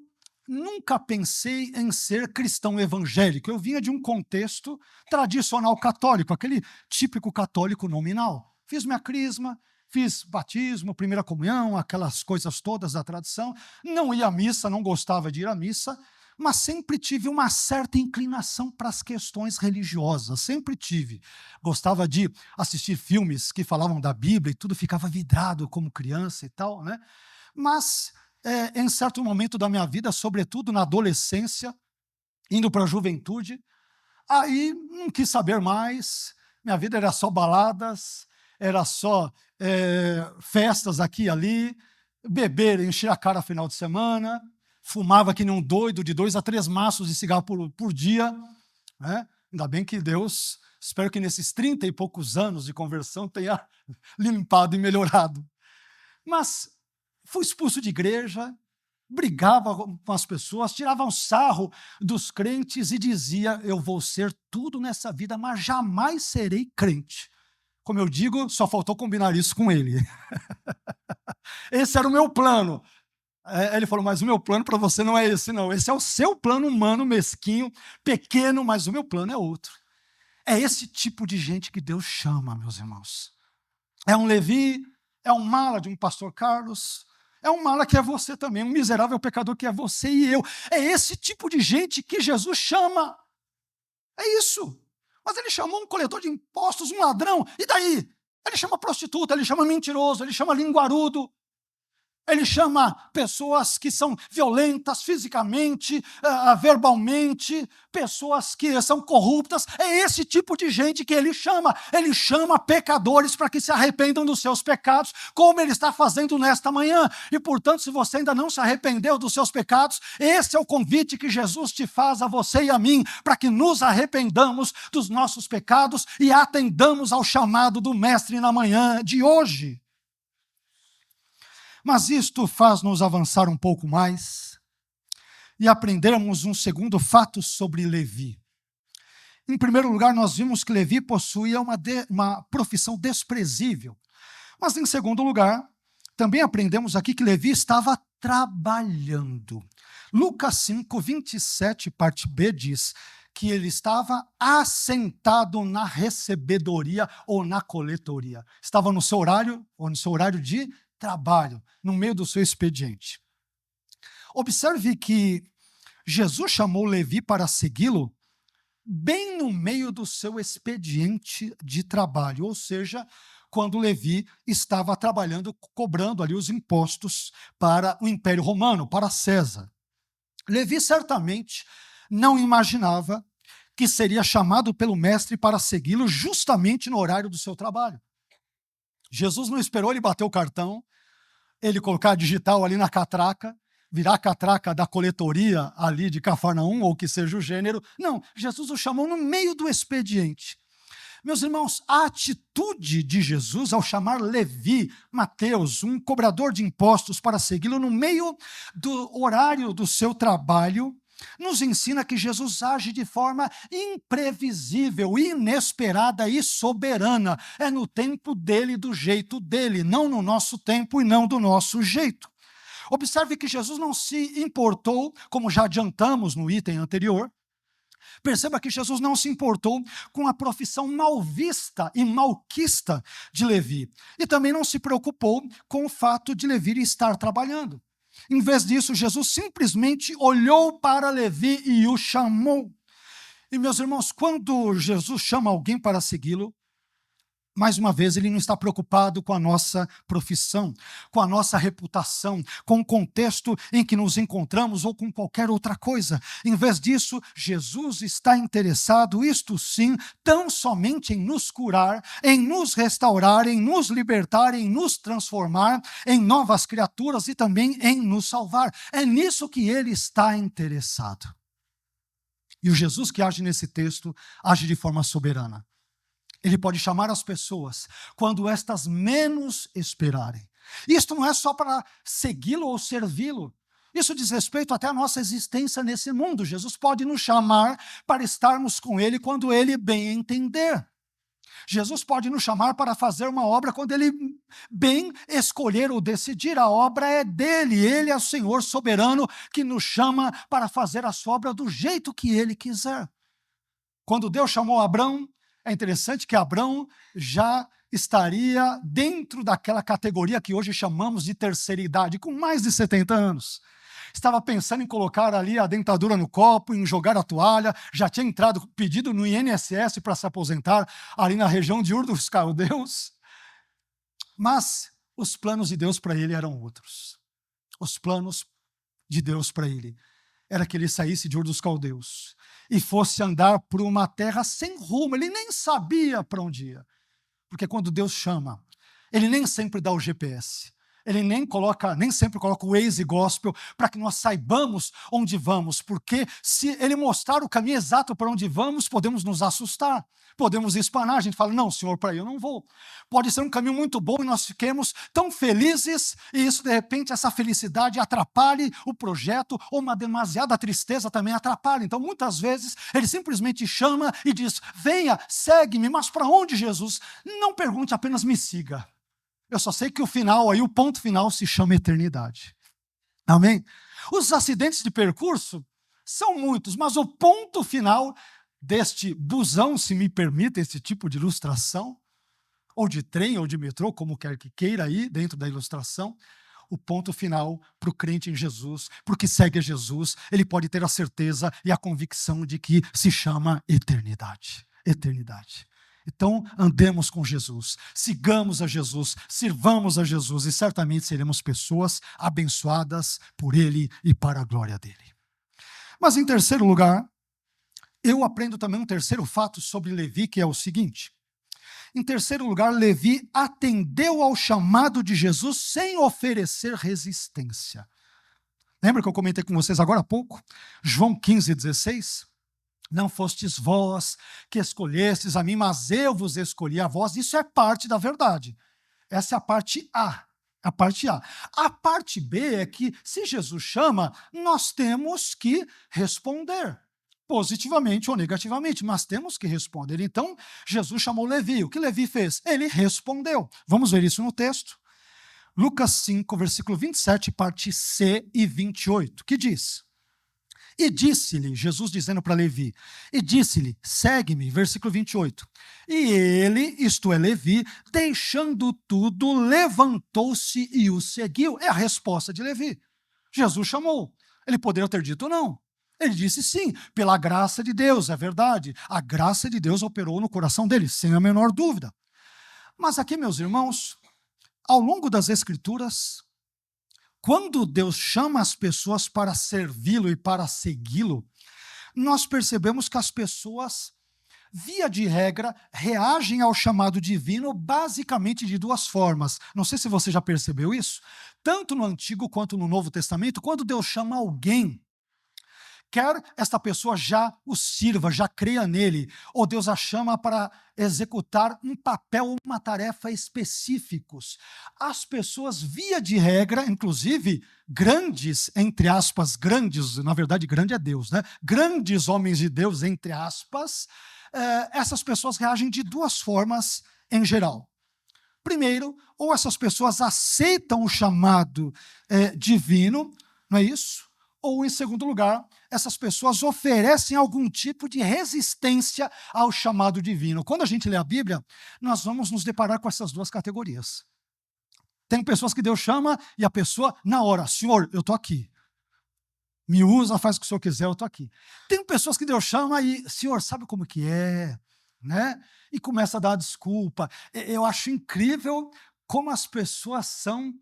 nunca pensei em ser cristão evangélico. Eu vinha de um contexto tradicional católico, aquele típico católico nominal. Fiz minha crisma, fiz batismo, primeira comunhão, aquelas coisas todas da tradição. Não ia à missa, não gostava de ir à missa, mas sempre tive uma certa inclinação para as questões religiosas, sempre tive. Gostava de assistir filmes que falavam da Bíblia e tudo, ficava vidrado como criança e tal, né? Mas, em certo momento da minha vida, sobretudo na adolescência, indo para a juventude, aí não quis saber mais, minha vida era só baladas, era só festas aqui e ali, beber, encher a cara final de semana, fumava que nem um doido, de 2 a 3 maços de cigarro por dia, né? Ainda bem que Deus, espero que nesses 30 e poucos anos de conversão tenha limpado e melhorado. Mas fui expulso de igreja, brigava com as pessoas, tirava um sarro dos crentes e dizia, eu vou ser tudo nessa vida, mas jamais serei crente. Como eu digo, só faltou combinar isso com ele. Esse era o meu plano. Ele falou, mas o meu plano para você não é esse, não. Esse é o seu plano humano, mesquinho, pequeno, mas o meu plano é outro. É esse tipo de gente que Deus chama, meus irmãos. É um Levi, é um mala de um pastor Carlos, é um mala que é você também, um miserável pecador que é você e eu. É esse tipo de gente que Jesus chama. É isso. Mas Ele chamou um coletor de impostos, um ladrão, e daí? Ele chama prostituta, Ele chama mentiroso, Ele chama linguarudo. Ele chama pessoas que são violentas fisicamente, verbalmente, pessoas que são corruptas. É esse tipo de gente que Ele chama. Ele chama pecadores para que se arrependam dos seus pecados, como Ele está fazendo nesta manhã. E, portanto, se você ainda não se arrependeu dos seus pecados, esse é o convite que Jesus te faz a você e a mim, para que nos arrependamos dos nossos pecados e atendamos ao chamado do Mestre na manhã de hoje. Mas isto faz-nos avançar um pouco mais e aprendermos um segundo fato sobre Levi. Em primeiro lugar, nós vimos que Levi possuía uma profissão desprezível. Mas, em segundo lugar, também aprendemos aqui que Levi estava trabalhando. Lucas 5, 27, parte B, diz que ele estava assentado na recebedoria ou na coletoria. Estava no seu horário de trabalho, no meio do seu expediente. Observe que Jesus chamou Levi para segui-lo bem no meio do seu expediente de trabalho, ou seja, quando Levi estava trabalhando, cobrando ali os impostos para o Império Romano, para César. Levi certamente não imaginava que seria chamado pelo mestre para segui-lo justamente no horário do seu trabalho. Jesus não esperou ele bater o cartão, ele colocar a digital ali na catraca, virar a catraca da coletoria ali de Cafarnaum, ou que seja o gênero. Não, Jesus o chamou no meio do expediente. Meus irmãos, a atitude de Jesus ao chamar Levi, Mateus, um cobrador de impostos, para segui-lo no meio do horário do seu trabalho, nos ensina que Jesus age de forma imprevisível, inesperada e soberana. É no tempo dele, do jeito dele, não no nosso tempo e não do nosso jeito. Observe que Jesus não se importou, como já adiantamos no item anterior. Perceba que Jesus não se importou com a profissão mal vista e malquista de Levi. E também não se preocupou com o fato de Levi estar trabalhando. Em vez disso, Jesus simplesmente olhou para Levi e o chamou. E, meus irmãos, quando Jesus chama alguém para segui-lo, mais uma vez, ele não está preocupado com a nossa profissão, com a nossa reputação, com o contexto em que nos encontramos ou com qualquer outra coisa. Em vez disso, Jesus está interessado, isto sim, tão somente em nos curar, em nos restaurar, em nos libertar, em nos transformar em novas criaturas e também em nos salvar. É nisso que ele está interessado. E o Jesus que age nesse texto, age de forma soberana. Ele pode chamar as pessoas quando estas menos esperarem. Isto não é só para segui-lo ou servi-lo. Isso diz respeito até à nossa existência nesse mundo. Jesus pode nos chamar para estarmos com ele quando ele bem entender. Jesus pode nos chamar para fazer uma obra quando ele bem escolher ou decidir. A obra é dele, ele é o Senhor soberano que nos chama para fazer a sua obra do jeito que ele quiser. Quando Deus chamou Abrão, é interessante que Abrão já estaria dentro daquela categoria que hoje chamamos de terceira idade, com mais de 70 anos. Estava pensando em colocar ali a dentadura no copo, em jogar a toalha, já tinha entrado pedido no INSS para se aposentar ali na região de Ur dos Caldeus. Mas os planos de Deus para ele eram outros. Os planos de Deus para ele era que ele saísse de Ur dos Caldeus e fosse andar por uma terra sem rumo. Ele nem sabia para onde ia. Porque quando Deus chama, ele nem sempre dá o GPS. Ele nem sempre coloca o Waze Gospel para que nós saibamos onde vamos. Porque se ele mostrar o caminho exato para onde vamos, podemos nos assustar. Podemos espanar. A gente fala, não, Senhor, para aí eu não vou. Pode ser um caminho muito bom e nós fiquemos tão felizes e isso, de repente, essa felicidade atrapalhe o projeto ou uma demasiada tristeza também atrapalha. Então, muitas vezes, ele simplesmente chama e diz, venha, segue-me. Mas para onde, Jesus? Não pergunte, apenas me siga. Eu só sei que o final, aí o ponto final se chama eternidade. Amém? Os acidentes de percurso são muitos, mas o ponto final deste busão, se me permite esse tipo de ilustração, ou de trem, ou de metrô, como quer que queira aí, dentro da ilustração, o ponto final para o crente em Jesus, porque segue a Jesus, ele pode ter a certeza e a convicção de que se chama eternidade. Eternidade. Então, andemos com Jesus, sigamos a Jesus, sirvamos a Jesus e certamente seremos pessoas abençoadas por Ele e para a glória dEle. Mas, em terceiro lugar, eu aprendo também um terceiro fato sobre Levi, que é o seguinte. Em terceiro lugar, Levi atendeu ao chamado de Jesus sem oferecer resistência. Lembra que eu comentei com vocês agora há pouco? João 15:16. Não fostes vós que escolhestes a mim, mas eu vos escolhi a vós. Isso é parte da verdade. Essa é a parte A. A parte A. A parte B é que, se Jesus chama, nós temos que responder. Positivamente ou negativamente, mas temos que responder. Então, Jesus chamou Levi. O que Levi fez? Ele respondeu. Vamos ver isso no texto. Lucas 5, versículo 27, parte C e 28, que diz: E disse-lhe, Jesus dizendo para Levi, e disse-lhe, segue-me, versículo 28. E ele, isto é Levi, deixando tudo, levantou-se e o seguiu. É a resposta de Levi. Jesus chamou. Ele poderia ter dito não. Ele disse sim, pela graça de Deus, é verdade. A graça de Deus operou no coração dele, sem a menor dúvida. Mas aqui, meus irmãos, ao longo das Escrituras, quando Deus chama as pessoas para servi-lo e para segui-lo, nós percebemos que as pessoas, via de regra, reagem ao chamado divino basicamente de duas formas. Não sei se você já percebeu isso. Tanto no Antigo quanto no Novo Testamento, quando Deus chama alguém, quer esta pessoa já o sirva, já creia nele, ou Deus a chama para executar um papel ou uma tarefa específicos. As pessoas, via de regra, inclusive grandes, entre aspas, grandes, na verdade grande é Deus, né? Grandes homens de Deus, entre aspas, essas pessoas reagem de duas formas em geral. Primeiro, ou essas pessoas aceitam o chamado divino, não é isso? Ou, em segundo lugar, essas pessoas oferecem algum tipo de resistência ao chamado divino. Quando a gente lê a Bíblia, nós vamos nos deparar com essas duas categorias. Tem pessoas que Deus chama e a pessoa, na hora, Senhor, eu estou aqui. Me usa, faz o que o Senhor quiser, eu estou aqui. Tem pessoas que Deus chama e, Senhor, sabe como que é? Né? E começa a dar desculpa. Eu acho incrível como as pessoas são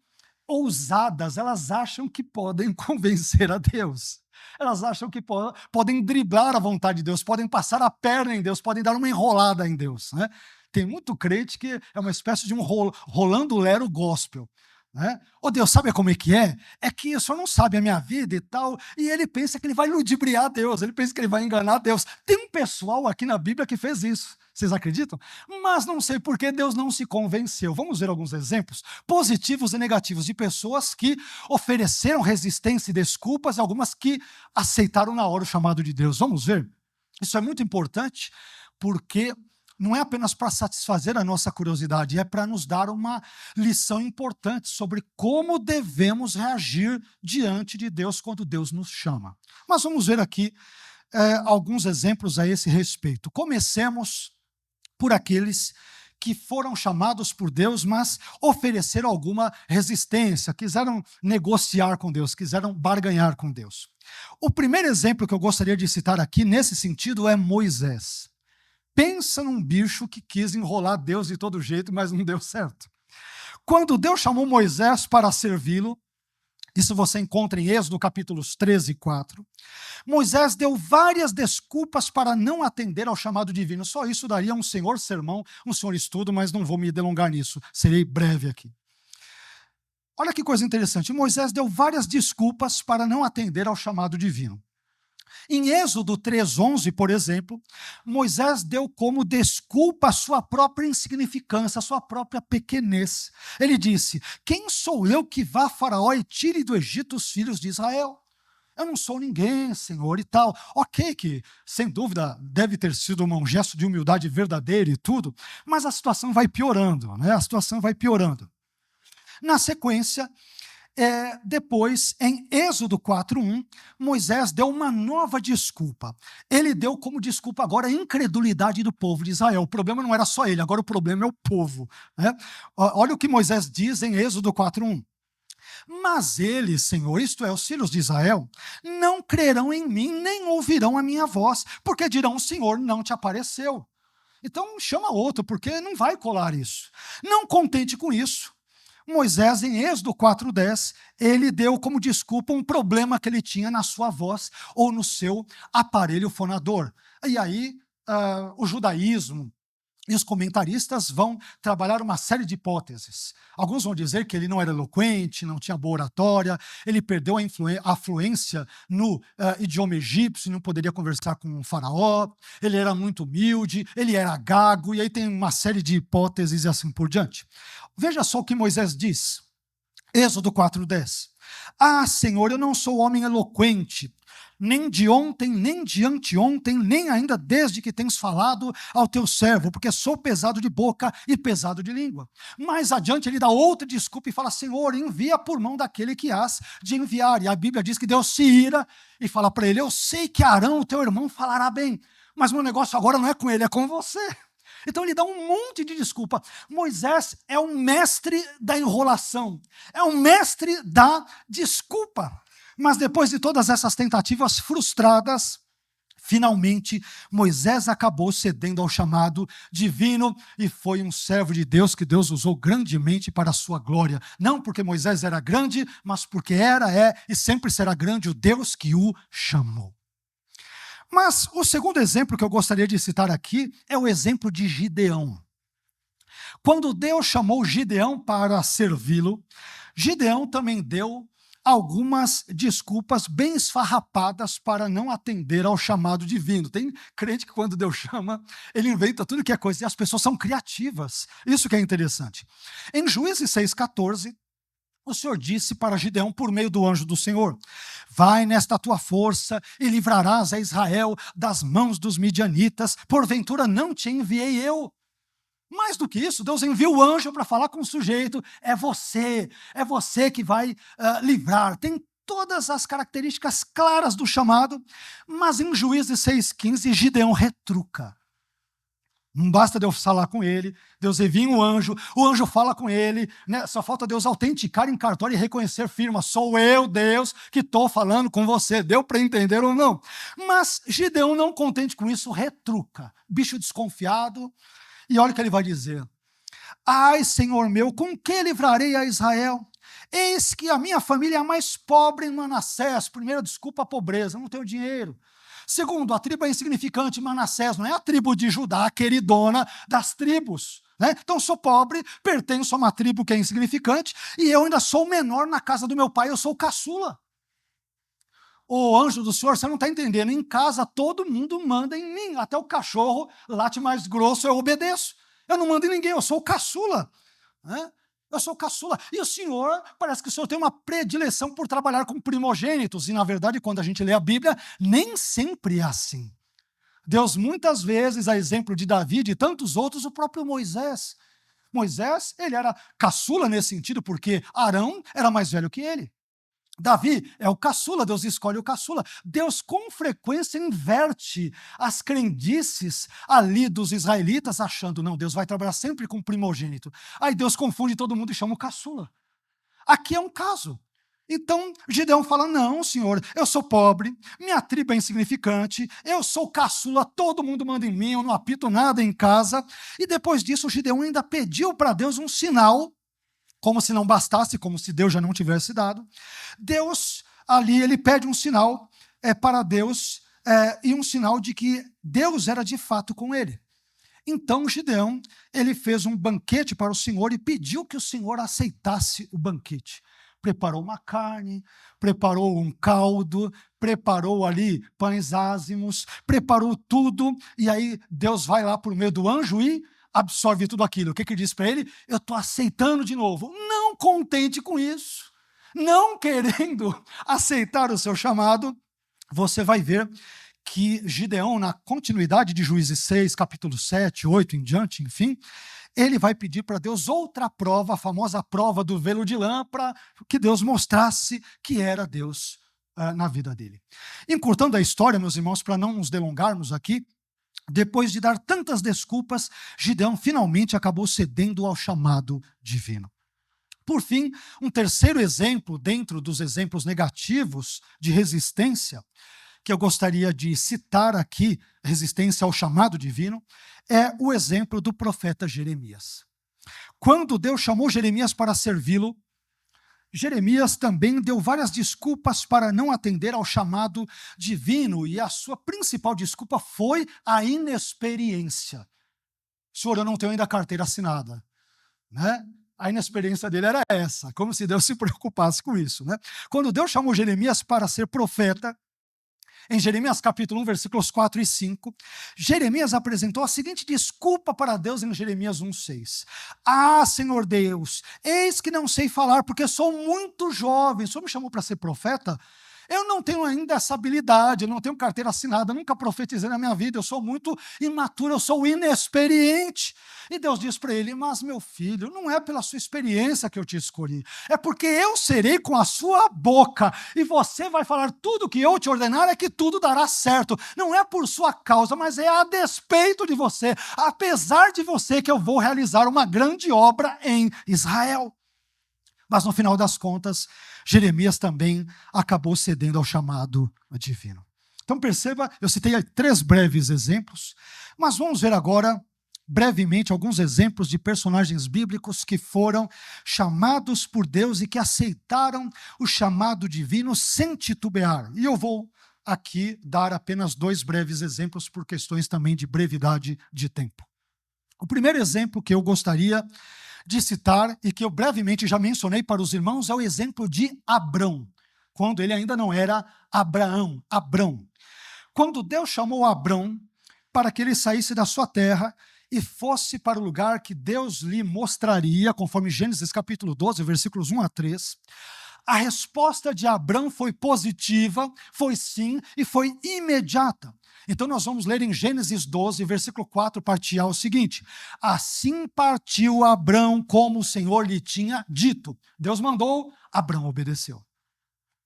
ousadas, elas acham que podem convencer a Deus. Elas acham que podem driblar a vontade de Deus, podem passar a perna em Deus, podem dar uma enrolada em Deus. Né? Tem muito crente que é uma espécie de um rolando lero gospel. Né? Ô Deus, sabe como é que é? É que o Senhor não sabe a minha vida e tal, e ele pensa que ele vai ludibriar Deus, ele pensa que ele vai enganar Deus. Tem um pessoal aqui na Bíblia que fez isso. Vocês acreditam? Mas não sei por que Deus não se convenceu. Vamos ver alguns exemplos positivos e negativos de pessoas que ofereceram resistência e desculpas, e algumas que aceitaram na hora o chamado de Deus. Vamos ver? Isso é muito importante, porque não é apenas para satisfazer a nossa curiosidade, é para nos dar uma lição importante sobre como devemos reagir diante de Deus quando Deus nos chama. Mas vamos ver aqui alguns exemplos a esse respeito. Comecemos por aqueles que foram chamados por Deus, mas ofereceram alguma resistência, quiseram negociar com Deus, quiseram barganhar com Deus. O primeiro exemplo que eu gostaria de citar aqui, nesse sentido, é Moisés. Pensa num bicho que quis enrolar Deus de todo jeito, mas não deu certo. Quando Deus chamou Moisés para servi-lo, isso você encontra em Êxodo capítulos 13 e 4, Moisés deu várias desculpas para não atender ao chamado divino. Só isso daria um senhor sermão, um senhor estudo, mas não vou me delongar nisso, serei breve aqui. Olha que coisa interessante, Moisés deu várias desculpas para não atender ao chamado divino. Em Êxodo 3:11, por exemplo, Moisés deu como desculpa a sua própria insignificância, a sua própria pequenez. Ele disse, quem sou eu que vá a Faraó e tire do Egito os filhos de Israel? Eu não sou ninguém, Senhor, e tal. Ok, que sem dúvida deve ter sido um gesto de humildade verdadeira e tudo, mas a situação vai piorando, né? A situação vai piorando. Na sequência, depois, em Êxodo 4:1, Moisés deu uma nova desculpa. Ele deu como desculpa agora a incredulidade do povo de Israel. O problema não era só ele, agora o problema é o povo. Né? Olha o que Moisés diz em Êxodo 4:1. Mas eles, Senhor, isto é, os filhos de Israel, não crerão em mim, nem ouvirão a minha voz, porque dirão, o Senhor não te apareceu. Então chama outro, porque não vai colar isso. Não contente com isso, Moisés, em Êxodo 4:10, ele deu como desculpa um problema que ele tinha na sua voz ou no seu aparelho fonador. E aí, o judaísmo e os comentaristas vão trabalhar uma série de hipóteses. Alguns vão dizer que ele não era eloquente, não tinha boa oratória, ele perdeu a fluência no idioma egípcio, não poderia conversar com o faraó, ele era muito humilde, ele era gago, e aí tem uma série de hipóteses e assim por diante. Veja só o que Moisés diz, Êxodo 4:10. Ah, Senhor, eu não sou homem eloquente, nem de ontem, nem de anteontem, nem ainda desde que tens falado ao teu servo, porque sou pesado de boca e pesado de língua. Mais adiante ele dá outra desculpa e fala: Senhor, envia por mão daquele que has de enviar. E a Bíblia diz que Deus se ira e fala para ele: eu sei que Arão, o teu irmão, falará bem, mas meu negócio agora não é com ele, é com você. Então ele dá um monte de desculpa. Moisés é um mestre da enrolação, é um mestre da desculpa. Mas depois de todas essas tentativas frustradas, finalmente Moisés acabou cedendo ao chamado divino e foi um servo de Deus que Deus usou grandemente para a sua glória. Não porque Moisés era grande, mas porque é e sempre será grande o Deus que o chamou. Mas o segundo exemplo que eu gostaria de citar aqui é o exemplo de Gideão. Quando Deus chamou Gideão para servi-lo, Gideão também deu algumas desculpas bem esfarrapadas para não atender ao chamado divino. Tem crente que quando Deus chama, ele inventa tudo que é coisa, e as pessoas são criativas. Isso que é interessante. Em Juízes 6,14, o Senhor disse para Gideão por meio do anjo do Senhor: vai nesta tua força e livrarás a Israel das mãos dos midianitas, porventura não te enviei eu? Mais do que isso, Deus envia o anjo para falar com o sujeito: é você que vai livrar. Tem todas as características claras do chamado, mas em Juízes 6,15, Gideão retruca. Não basta Deus falar com ele, Deus envia o anjo fala com ele, né? Só falta Deus autenticar em cartório e reconhecer firma: sou eu, Deus, que estou falando com você. Deu para entender ou não? Mas Gideão, não contente com isso, retruca. Bicho desconfiado. E olha o que ele vai dizer: ai, Senhor meu, com que livrarei a Israel? Eis que a minha família é a mais pobre em Manassés. Primeiro, desculpa a pobreza, não tenho dinheiro. Segundo, a tribo é insignificante. Manassés não é a tribo de Judá, a queridona das tribos, né? Então sou pobre, pertenço a uma tribo que é insignificante, e eu ainda sou o menor na casa do meu pai, eu sou o caçula. O anjo do Senhor, você não está entendendo, em casa todo mundo manda em mim, até o cachorro late mais grosso, eu obedeço. Eu não mando em ninguém, eu sou o caçula, né? Eu sou o caçula. E o Senhor, parece que o Senhor tem uma predileção por trabalhar com primogênitos. E, na verdade, quando a gente lê a Bíblia, nem sempre é assim. Deus, muitas vezes, a exemplo de Davi e de tantos outros, o próprio Moisés. Moisés, ele era caçula nesse sentido, porque Arão era mais velho que ele. Davi é o caçula, Deus escolhe o caçula. Deus com frequência inverte as crendices ali dos israelitas, achando: não, Deus vai trabalhar sempre com primogênito. Aí Deus confunde todo mundo e chama o caçula. Aqui é um caso. Então Gideão fala: não, Senhor, eu sou pobre, minha tribo é insignificante, eu sou caçula, todo mundo manda em mim, eu não apito nada em casa. E depois disso Gideão ainda pediu para Deus um sinal, como se não bastasse, como se Deus já não tivesse dado. Deus, ali, ele pede um sinal para Deus, e um sinal de que Deus era de fato com ele. Então Gideão, ele fez um banquete para o Senhor e pediu que o Senhor aceitasse o banquete. Preparou uma carne, preparou um caldo, preparou ali pães ázimos, preparou tudo, e aí Deus vai lá por meio do anjo e absorve tudo aquilo. O que ele diz para ele? Eu estou aceitando de novo. Não contente com isso, não querendo aceitar o seu chamado, você vai ver que Gideão, na continuidade de Juízes 6, capítulo 7, 8 em diante, enfim, ele vai pedir para Deus outra prova, a famosa prova do velo de lã, para que Deus mostrasse que era Deus na vida dele. Encurtando a história, meus irmãos, para não nos delongarmos aqui, depois de dar tantas desculpas, Gideão finalmente acabou cedendo ao chamado divino. Por fim, um terceiro exemplo, dentro dos exemplos negativos de resistência, que eu gostaria de citar aqui, resistência ao chamado divino, é o exemplo do profeta Jeremias. Quando Deus chamou Jeremias para servi-lo, Jeremias também deu várias desculpas para não atender ao chamado divino, e a sua principal desculpa foi a inexperiência. Senhor, eu não tenho ainda carteira assinada, né? A inexperiência dele era essa, como se Deus se preocupasse com isso, né? Quando Deus chamou Jeremias para ser profeta, Em Jeremias capítulo 1, versículos 4 e 5, Jeremias apresentou a seguinte desculpa para Deus em Jeremias 1,6. Ah, Senhor Deus, eis que não sei falar, porque sou muito jovem. O Senhor me chamou para ser profeta? Eu não tenho ainda essa habilidade, eu não tenho carteira assinada, nunca profetizei na minha vida, eu sou muito imaturo, eu sou inexperiente. E Deus diz para ele, mas meu filho, não é pela sua experiência que eu te escolhi, é porque eu serei com a sua boca, e você vai falar tudo que eu te ordenar, é que tudo dará certo. Não é por sua causa, mas é a despeito de você, apesar de você, que eu vou realizar uma grande obra em Israel. Mas no final das contas, Jeremias também acabou cedendo ao chamado divino. Então perceba, eu citei aí 3 breves exemplos, mas vamos ver agora, brevemente, alguns exemplos de personagens bíblicos que foram chamados por Deus e que aceitaram o chamado divino sem titubear. E eu vou aqui dar apenas 2 breves exemplos por questões também de brevidade de tempo. O primeiro exemplo que eu gostaria de citar, e que eu brevemente já mencionei para os irmãos, é o exemplo de Abrão, quando ele ainda não era Abraão, Abrão. Quando Deus chamou Abrão para que ele saísse da sua terra e fosse para o lugar que Deus lhe mostraria, conforme Gênesis capítulo 12, versículos 1 a 3, a resposta de Abrão foi positiva, foi sim, e foi imediata. Então nós vamos ler em Gênesis 12, versículo 4, parte A, o seguinte: assim partiu Abrão como o Senhor lhe tinha dito. Deus mandou, Abrão obedeceu.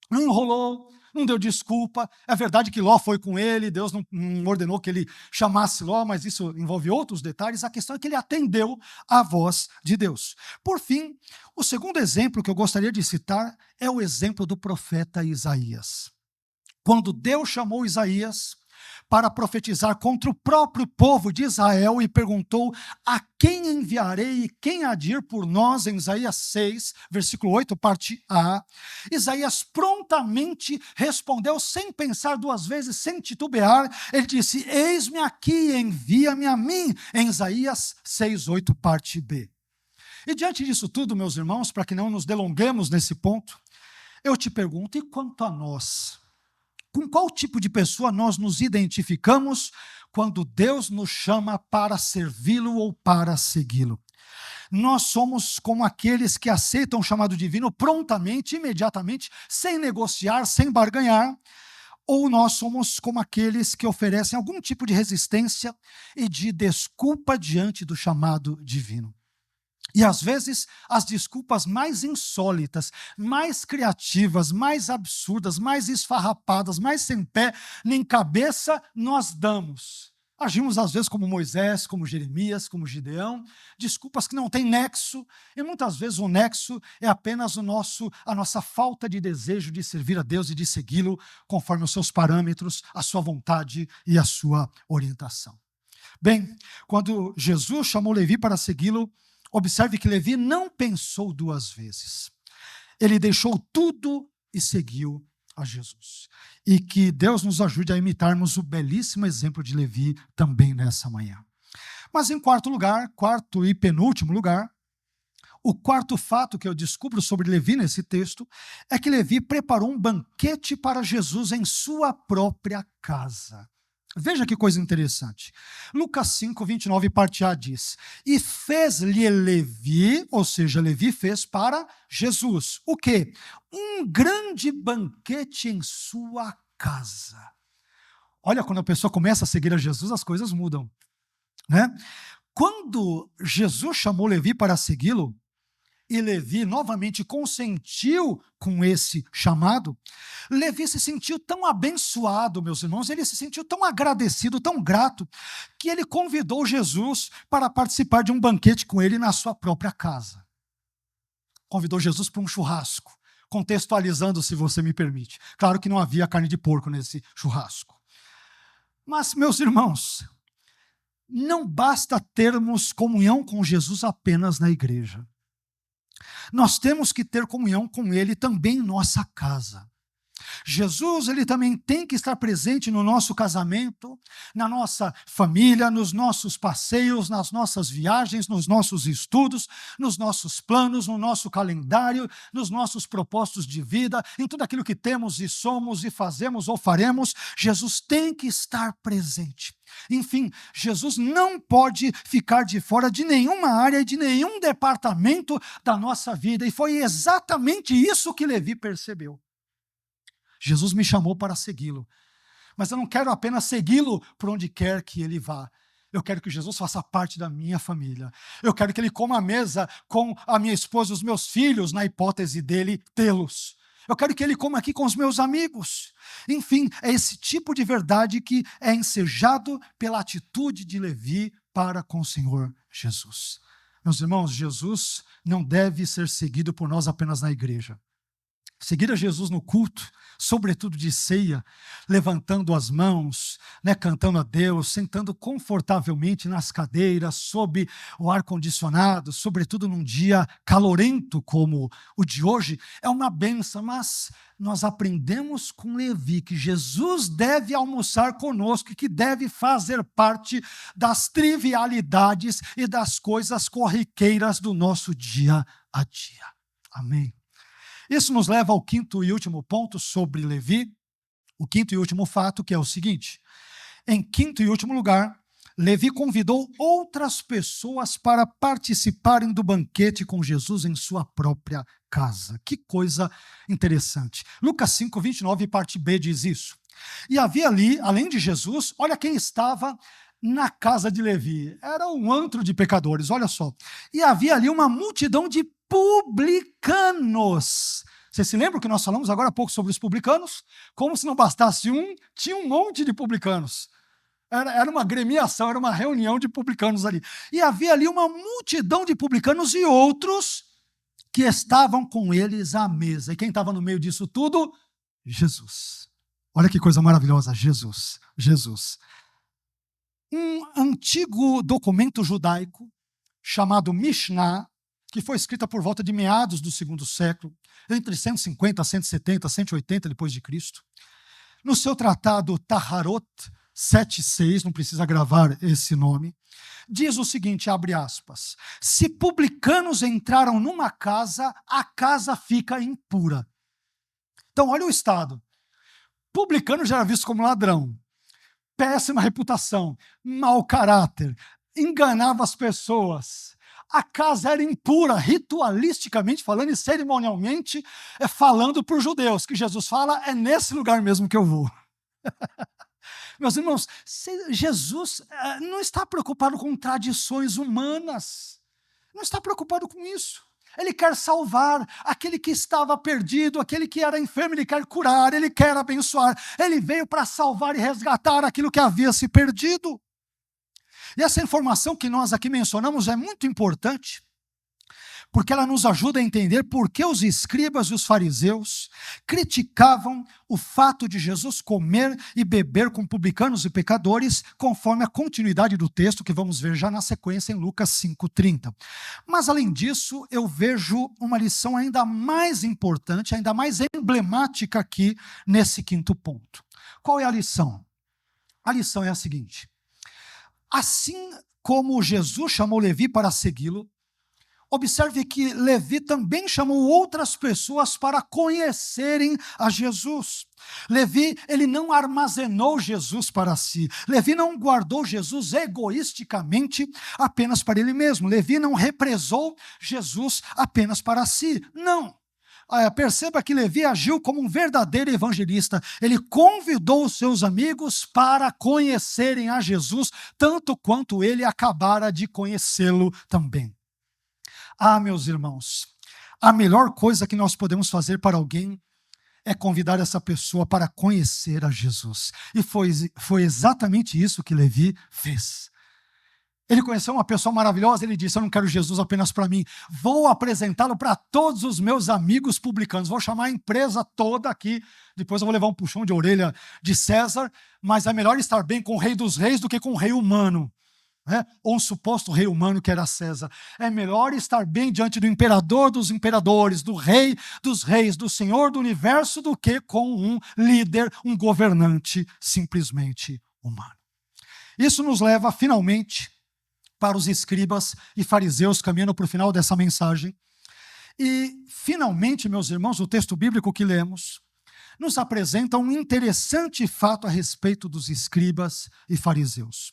Não enrolou, não deu desculpa. É verdade que Ló foi com ele, Deus não ordenou que ele chamasse Ló, mas isso envolve outros detalhes. A questão é que ele atendeu à voz de Deus. Por fim, o segundo exemplo que eu gostaria de citar é o exemplo do profeta Isaías. Quando Deus chamou Isaías para profetizar contra o próprio povo de Israel e perguntou: a quem enviarei e quem há de ir por nós? Em Isaías 6, versículo 8, parte A, Isaías prontamente respondeu sem pensar 2 vezes, sem titubear. Ele disse: eis-me aqui, envia-me a mim, em Isaías 6, 8, parte B. E diante disso tudo, meus irmãos, para que não nos delonguemos nesse ponto, eu te pergunto, e quanto a nós? Com qual tipo de pessoa nós nos identificamos quando Deus nos chama para servi-lo ou para segui-lo? Nós somos como aqueles que aceitam o chamado divino prontamente, imediatamente, sem negociar, sem barganhar, ou nós somos como aqueles que oferecem algum tipo de resistência e de desculpa diante do chamado divino? E às vezes as desculpas mais insólitas, mais criativas, mais absurdas, mais esfarrapadas, mais sem pé nem cabeça nós damos. Agimos às vezes como Moisés, como Jeremias, como Gideão, desculpas que não têm nexo, e muitas vezes o nexo é apenas a nossa falta de desejo de servir a Deus e de segui-lo conforme os seus parâmetros, a sua vontade e a sua orientação. Bem, quando Jesus chamou Levi para segui-lo, observe que Levi não pensou 2 vezes. Ele deixou tudo e seguiu a Jesus. E que Deus nos ajude a imitarmos o belíssimo exemplo de Levi também nessa manhã. Mas em quarto e penúltimo lugar, o quarto fato que eu descubro sobre Levi nesse texto é que Levi preparou um banquete para Jesus em sua própria casa. Veja que coisa interessante. Lucas 5, 29, parte A diz: e fez-lhe Levi, ou seja, Levi fez para Jesus, o quê? Um grande banquete em sua casa. Olha, quando a pessoa começa a seguir a Jesus, as coisas mudam, né? Quando Jesus chamou Levi para segui-lo, e Levi novamente consentiu com esse chamado, Levi se sentiu tão abençoado, meus irmãos, ele se sentiu tão agradecido, tão grato, que ele convidou Jesus para participar de um banquete com ele na sua própria casa. Convidou Jesus para um churrasco, contextualizando, se você me permite. Claro que não havia carne de porco nesse churrasco. Mas, meus irmãos, não basta termos comunhão com Jesus apenas na igreja. Nós temos que ter comunhão com Ele também em nossa casa. Jesus, ele também tem que estar presente no nosso casamento, na nossa família, nos nossos passeios, nas nossas viagens, nos nossos estudos, nos nossos planos, no nosso calendário, nos nossos propósitos de vida, em tudo aquilo que temos e somos e fazemos ou faremos. Jesus tem que estar presente. Enfim, Jesus não pode ficar de fora de nenhuma área, de nenhum departamento da nossa vida. E foi exatamente isso que Levi percebeu. Jesus me chamou para segui-lo, mas eu não quero apenas segui-lo por onde quer que ele vá. Eu quero que Jesus faça parte da minha família. Eu quero que ele coma à mesa com a minha esposa e os meus filhos, na hipótese dele tê-los. Eu quero que ele coma aqui com os meus amigos. Enfim, é esse tipo de verdade que é ensejado pela atitude de Levi para com o Senhor Jesus. Meus irmãos, Jesus não deve ser seguido por nós apenas na igreja. Seguir a Jesus no culto, sobretudo de ceia, levantando as mãos, cantando a Deus, sentando confortavelmente nas cadeiras, sob o ar-condicionado, sobretudo num dia calorento como o de hoje, é uma bênção, mas nós aprendemos com Levi que Jesus deve almoçar conosco e que deve fazer parte das trivialidades e das coisas corriqueiras do nosso dia a dia. Amém. Isso nos leva ao quinto e último ponto sobre Levi, o quinto e último fato, que é o seguinte: em quinto e último lugar, Levi convidou outras pessoas para participarem do banquete com Jesus em sua própria casa. Que coisa interessante. Lucas 5, 29, parte B, diz isso. E havia ali, além de Jesus, olha quem estava na casa de Levi. Era um antro de pecadores, olha só. E havia ali uma multidão de publicanos. Vocês se lembram que nós falamos agora há pouco sobre os publicanos? Como se não bastasse um, tinha um monte de publicanos. Era uma gremiação, era uma reunião de publicanos ali. E havia ali uma multidão de publicanos e outros que estavam com eles à mesa. E quem estava no meio disso tudo? Jesus. Olha que coisa maravilhosa, Jesus. Jesus. Um antigo documento judaico chamado Mishnah, que foi escrita por volta de meados do segundo século, entre 150, 170, 180 depois de Cristo. No seu tratado Taharot 7.6, não precisa gravar esse nome, diz o seguinte, abre aspas: se publicanos entraram numa casa, a casa fica impura. Então, olha o estado. Publicano já era visto como ladrão, péssima reputação, mau caráter, enganava as pessoas. A casa era impura, ritualisticamente falando e cerimonialmente falando para os judeus, que Jesus fala, é nesse lugar mesmo que eu vou. Meus irmãos, Jesus não está preocupado com tradições humanas, não está preocupado com isso. Ele quer salvar aquele que estava perdido, aquele que era enfermo, ele quer curar, ele quer abençoar. Ele veio para salvar e resgatar aquilo que havia se perdido. E essa informação que nós aqui mencionamos é muito importante, porque ela nos ajuda a entender por que os escribas e os fariseus criticavam o fato de Jesus comer e beber com publicanos e pecadores, conforme a continuidade do texto que vamos ver já na sequência em Lucas 5:30. Mas, além disso, eu vejo uma lição ainda mais importante, ainda mais emblemática aqui nesse quinto ponto. Qual é a lição? A lição é a seguinte: assim como Jesus chamou Levi para segui-lo, observe que Levi também chamou outras pessoas para conhecerem a Jesus. Levi, ele não armazenou Jesus para si. Levi não guardou Jesus egoisticamente apenas para ele mesmo. Levi não represou Jesus apenas para si. Não. Perceba que Levi agiu como um verdadeiro evangelista. Ele convidou os seus amigos para conhecerem a Jesus, tanto quanto ele acabara de conhecê-lo também. Meus irmãos, a melhor coisa que nós podemos fazer para alguém é convidar essa pessoa para conhecer a Jesus. E foi exatamente isso que Levi fez. Ele conheceu uma pessoa maravilhosa, ele disse, eu não quero Jesus apenas para mim, vou apresentá-lo para todos os meus amigos publicanos, vou chamar a empresa toda aqui, depois eu vou levar um puxão de orelha de César, mas é melhor estar bem com o rei dos reis do que com o rei humano. ou um suposto rei humano que era César. É melhor estar bem diante do imperador dos imperadores, do rei dos reis, do Senhor do universo, do que com um líder, um governante simplesmente humano. Isso nos leva finalmente para os escribas e fariseus, caminhando para o final dessa mensagem. E finalmente, meus irmãos, o texto bíblico que lemos nos apresenta um interessante fato a respeito dos escribas e fariseus.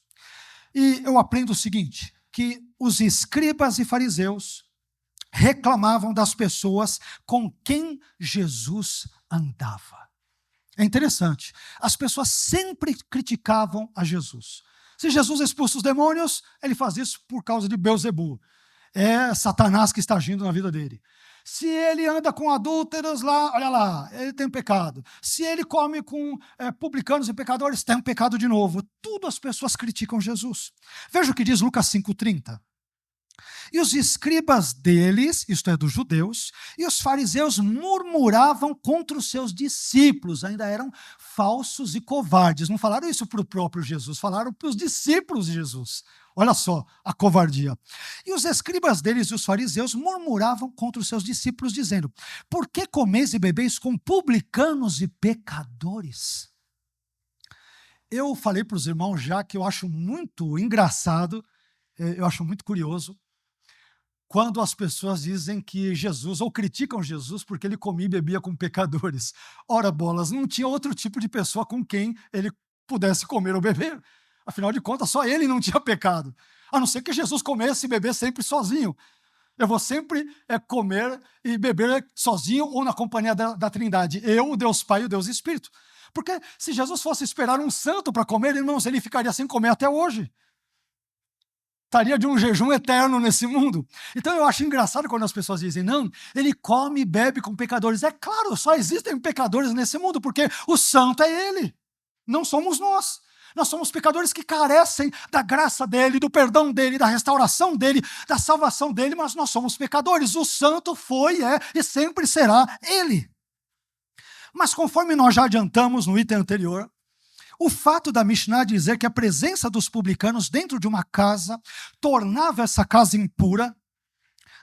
E eu aprendo o seguinte, que os escribas e fariseus reclamavam das pessoas com quem Jesus andava. É interessante, as pessoas sempre criticavam a Jesus. Se Jesus expulsa os demônios, ele faz isso por causa de Beelzebul. É Satanás que está agindo na vida dele. Se ele anda com adúlteros lá, olha lá, ele tem um pecado. Se ele come com publicanos e pecadores, tem um pecado de novo. Tudo as pessoas criticam Jesus. Veja o que diz Lucas 5,30. E os escribas deles, isto é, dos judeus, e os fariseus murmuravam contra os seus discípulos, ainda eram falsos e covardes. Não falaram isso para o próprio Jesus, falaram para os discípulos de Jesus. Olha só a covardia. E os escribas deles e os fariseus murmuravam contra os seus discípulos, dizendo: por que comeis e bebeis com publicanos e pecadores? Eu falei para os irmãos já que eu acho muito engraçado, eu acho muito curioso, quando as pessoas dizem que Jesus, ou criticam Jesus porque ele comia e bebia com pecadores. Ora bolas, não tinha outro tipo de pessoa com quem ele pudesse comer ou beber. Afinal de contas, só ele não tinha pecado. A não ser que Jesus comesse e bebesse sempre sozinho. Eu vou sempre comer e beber sozinho ou na companhia da Trindade. Eu, o Deus Pai e o Deus Espírito. Porque se Jesus fosse esperar um santo para comer, irmãos, ele ficaria sem comer até hoje. Estaria de um jejum eterno nesse mundo. Então eu acho engraçado quando as pessoas dizem, não, ele come e bebe com pecadores. É claro, só existem pecadores nesse mundo, porque o santo é ele, não somos nós. Nós somos pecadores que carecem da graça dele, do perdão dele, da restauração dele, da salvação dele, mas nós somos pecadores. O santo foi, e sempre será ele. Mas conforme nós já adiantamos no item anterior, o fato da Mishnah dizer que a presença dos publicanos dentro de uma casa tornava essa casa impura,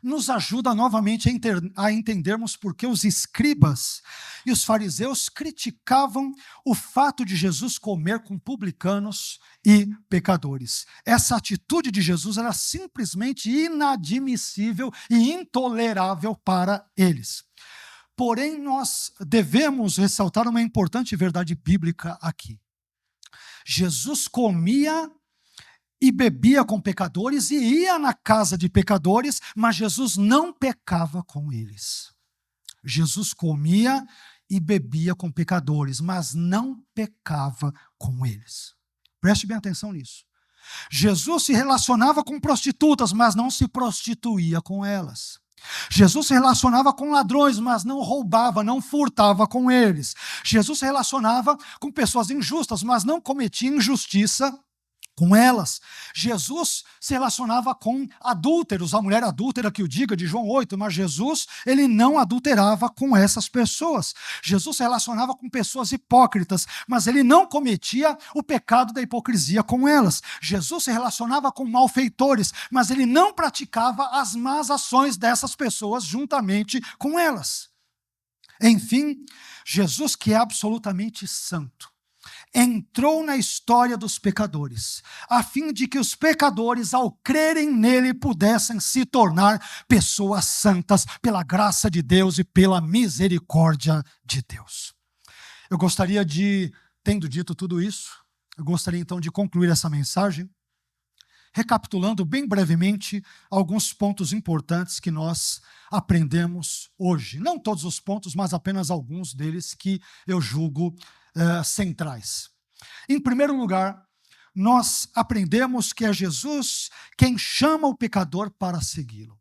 nos ajuda novamente a entendermos por que os escribas e os fariseus criticavam o fato de Jesus comer com publicanos e pecadores. Essa atitude de Jesus era simplesmente inadmissível e intolerável para eles. Porém, nós devemos ressaltar uma importante verdade bíblica aqui. Jesus comia e bebia com pecadores e ia na casa de pecadores, mas Jesus não pecava com eles. Jesus comia e bebia com pecadores, mas não pecava com eles. Preste bem atenção nisso. Jesus se relacionava com prostitutas, mas não se prostituía com elas. Jesus se relacionava com ladrões, mas não roubava, não furtava com eles. Jesus se relacionava com pessoas injustas, mas não cometia injustiça com elas. Jesus se relacionava com adúlteros, a mulher adúltera que o diga, de João 8, mas Jesus, ele não adulterava com essas pessoas. Jesus se relacionava com pessoas hipócritas, mas ele não cometia o pecado da hipocrisia com elas. Jesus se relacionava com malfeitores, mas ele não praticava as más ações dessas pessoas juntamente com elas. Enfim, Jesus, que é absolutamente santo, entrou na história dos pecadores, a fim de que os pecadores, ao crerem nele, pudessem se tornar pessoas santas pela graça de Deus e pela misericórdia de Deus. Eu gostaria de, tendo dito tudo isso, eu gostaria então de concluir essa mensagem, recapitulando bem brevemente alguns pontos importantes que nós aprendemos hoje. Não todos os pontos, mas apenas alguns deles que eu julgo centrais. Em primeiro lugar, nós aprendemos que é Jesus quem chama o pecador para segui-lo.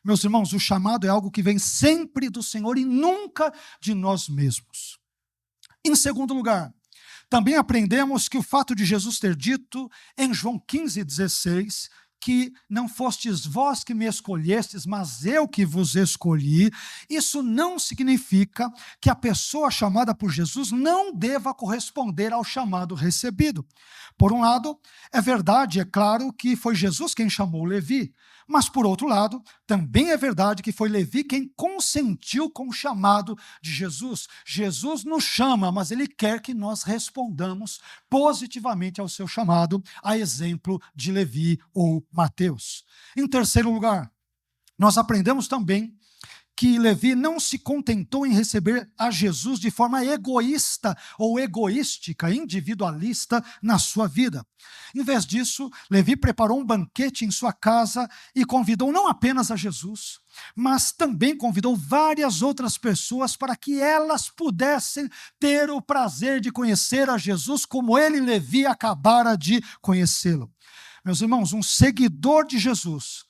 Meus irmãos, o chamado é algo que vem sempre do Senhor e nunca de nós mesmos. Em segundo lugar, também aprendemos que o fato de Jesus ter dito em João 15,16, que não fostes vós que me escolhestes, mas eu que vos escolhi, isso não significa que a pessoa chamada por Jesus não deva corresponder ao chamado recebido. Por um lado, é verdade, é claro que foi Jesus quem chamou Levi, mas por outro lado, também é verdade que foi Levi quem consentiu com o chamado de Jesus. Jesus nos chama, mas ele quer que nós respondamos positivamente ao seu chamado, a exemplo de Levi ou Mateus. Em terceiro lugar, nós aprendemos também que Levi não se contentou em receber a Jesus de forma egoísta ou egoística, individualista na sua vida. Em vez disso, Levi preparou um banquete em sua casa e convidou não apenas a Jesus, mas também convidou várias outras pessoas para que elas pudessem ter o prazer de conhecer a Jesus como ele, Levi, acabara de conhecê-lo. Meus irmãos, um seguidor de Jesus,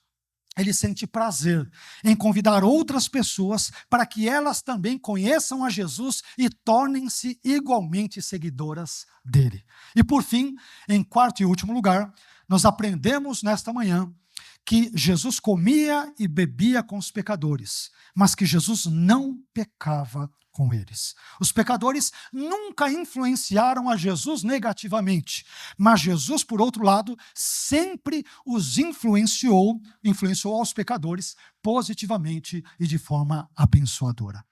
ele sente prazer em convidar outras pessoas para que elas também conheçam a Jesus e tornem-se igualmente seguidoras dele. E por fim, em quarto e último lugar, nós aprendemos nesta manhã que Jesus comia e bebia com os pecadores, mas que Jesus não pecava com eles. Os pecadores nunca influenciaram a Jesus negativamente, mas Jesus, por outro lado, sempre os influenciou aos pecadores positivamente e de forma abençoadora.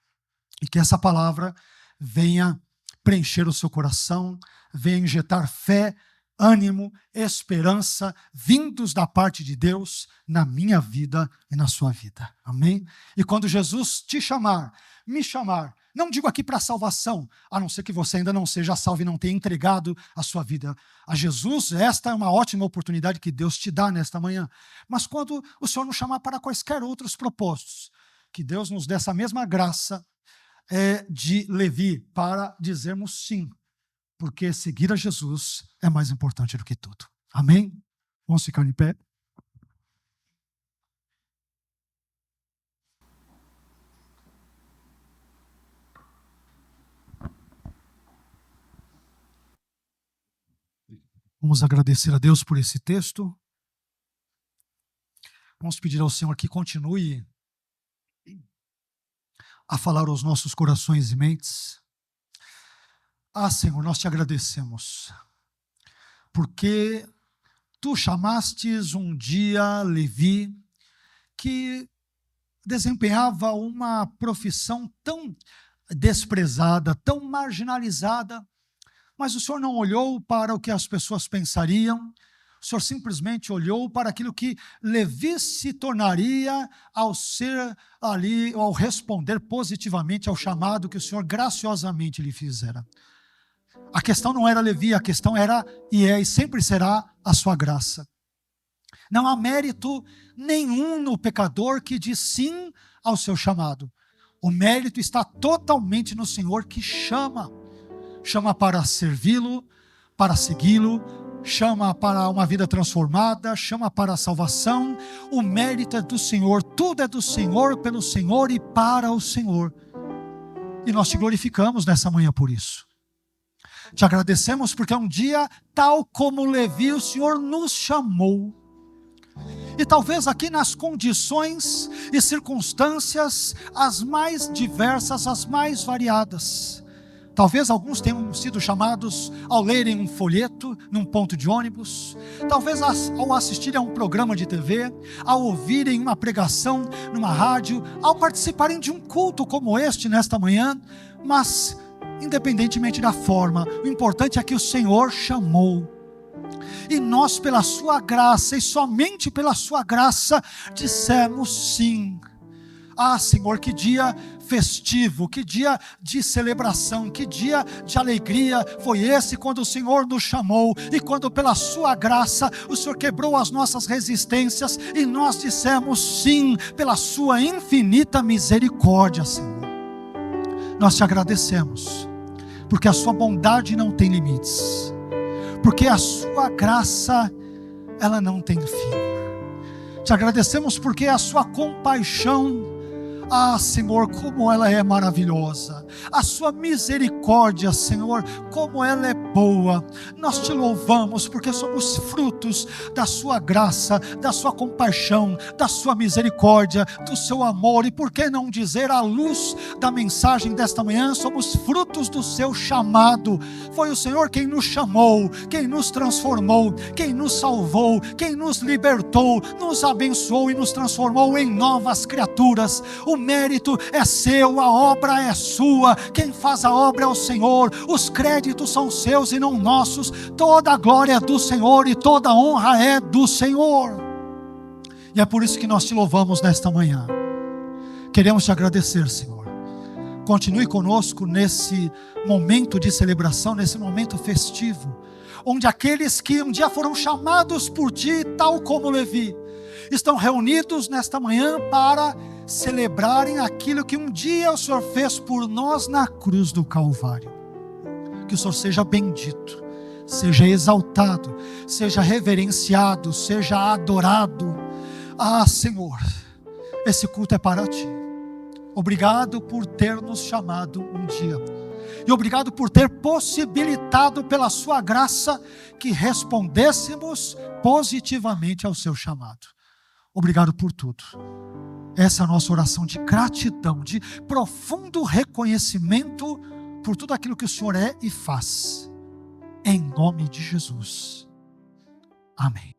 E que essa palavra venha preencher o seu coração, venha injetar fé, ânimo, esperança, vindos da parte de Deus na minha vida e na sua vida. Amém? E quando Jesus te chamar, me chamar, não digo aqui para salvação, a não ser que você ainda não seja salvo e não tenha entregado a sua vida a Jesus, esta é uma ótima oportunidade que Deus te dá nesta manhã. Mas quando o Senhor nos chamar para quaisquer outros propósitos, que Deus nos dê essa mesma graça de Levi para dizermos sim, porque seguir a Jesus é mais importante do que tudo. Amém? Vamos ficar em pé? Vamos agradecer a Deus por esse texto. Vamos pedir ao Senhor que continue a falar aos nossos corações e mentes. Senhor, nós te agradecemos, porque tu chamastes um dia Levi, que desempenhava uma profissão tão desprezada, tão marginalizada, mas o Senhor não olhou para o que as pessoas pensariam, o Senhor simplesmente olhou para aquilo que Levi se tornaria ao ser ali, ao responder positivamente ao chamado que o Senhor graciosamente lhe fizera. A questão não era Levi, a questão era e sempre será a sua graça. Não há mérito nenhum no pecador que diz sim ao seu chamado. O mérito está totalmente no Senhor que chama para servi-lo, para segui-lo, chama para uma vida transformada, chama para a salvação. O mérito é do Senhor, tudo é do Senhor, pelo Senhor e para o Senhor. E nós te glorificamos nessa manhã por isso. Te agradecemos porque um dia, tal como Levi, o Senhor nos chamou. E talvez aqui nas condições e circunstâncias as mais diversas, as mais variadas. Talvez alguns tenham sido chamados ao lerem um folheto num ponto de ônibus, talvez ao assistirem a um programa de TV, ao ouvirem uma pregação numa rádio, ao participarem de um culto como este nesta manhã, mas independentemente da forma, o importante é que o Senhor chamou. E nós, pela sua graça e somente pela sua graça, dissemos sim. Senhor, que dia festivo, que dia de celebração, que dia de alegria foi esse quando o Senhor nos chamou e quando pela sua graça o Senhor quebrou as nossas resistências e nós dissemos sim, pela sua infinita misericórdia, Senhor. Nós te agradecemos, porque a sua bondade não tem limites, porque a sua graça, ela não tem fim. Te agradecemos porque a sua compaixão, Ah, Senhor, como ela é maravilhosa. A sua misericórdia, Senhor, como ela é boa. Nós te louvamos porque somos frutos da sua graça, da sua compaixão, da sua misericórdia, do seu amor. E por que não dizer, à luz da mensagem desta manhã, somos frutos do seu chamado. Foi o Senhor quem nos chamou, quem nos transformou, quem nos salvou, quem nos libertou, nos abençoou e nos transformou em novas criaturas. O mérito é seu, a obra é sua, quem faz a obra é o Senhor, os créditos são seus e não nossos, toda a glória é do Senhor e toda a honra é do Senhor. E é por isso que nós te louvamos nesta manhã. Queremos te agradecer, Senhor. Continue conosco nesse momento de celebração, nesse momento festivo, onde aqueles que um dia foram chamados por ti, tal como Levi, estão reunidos nesta manhã para celebrarem aquilo que um dia o Senhor fez por nós na cruz do Calvário. Que o Senhor seja bendito, seja exaltado, seja reverenciado, seja adorado. Ah, Senhor, esse culto é para ti. Obrigado por ter nos chamado um dia. E obrigado por ter possibilitado pela sua graça que respondêssemos positivamente ao seu chamado. Obrigado por tudo. Essa é a nossa oração de gratidão, de profundo reconhecimento por tudo aquilo que o Senhor é e faz. Em nome de Jesus. Amém.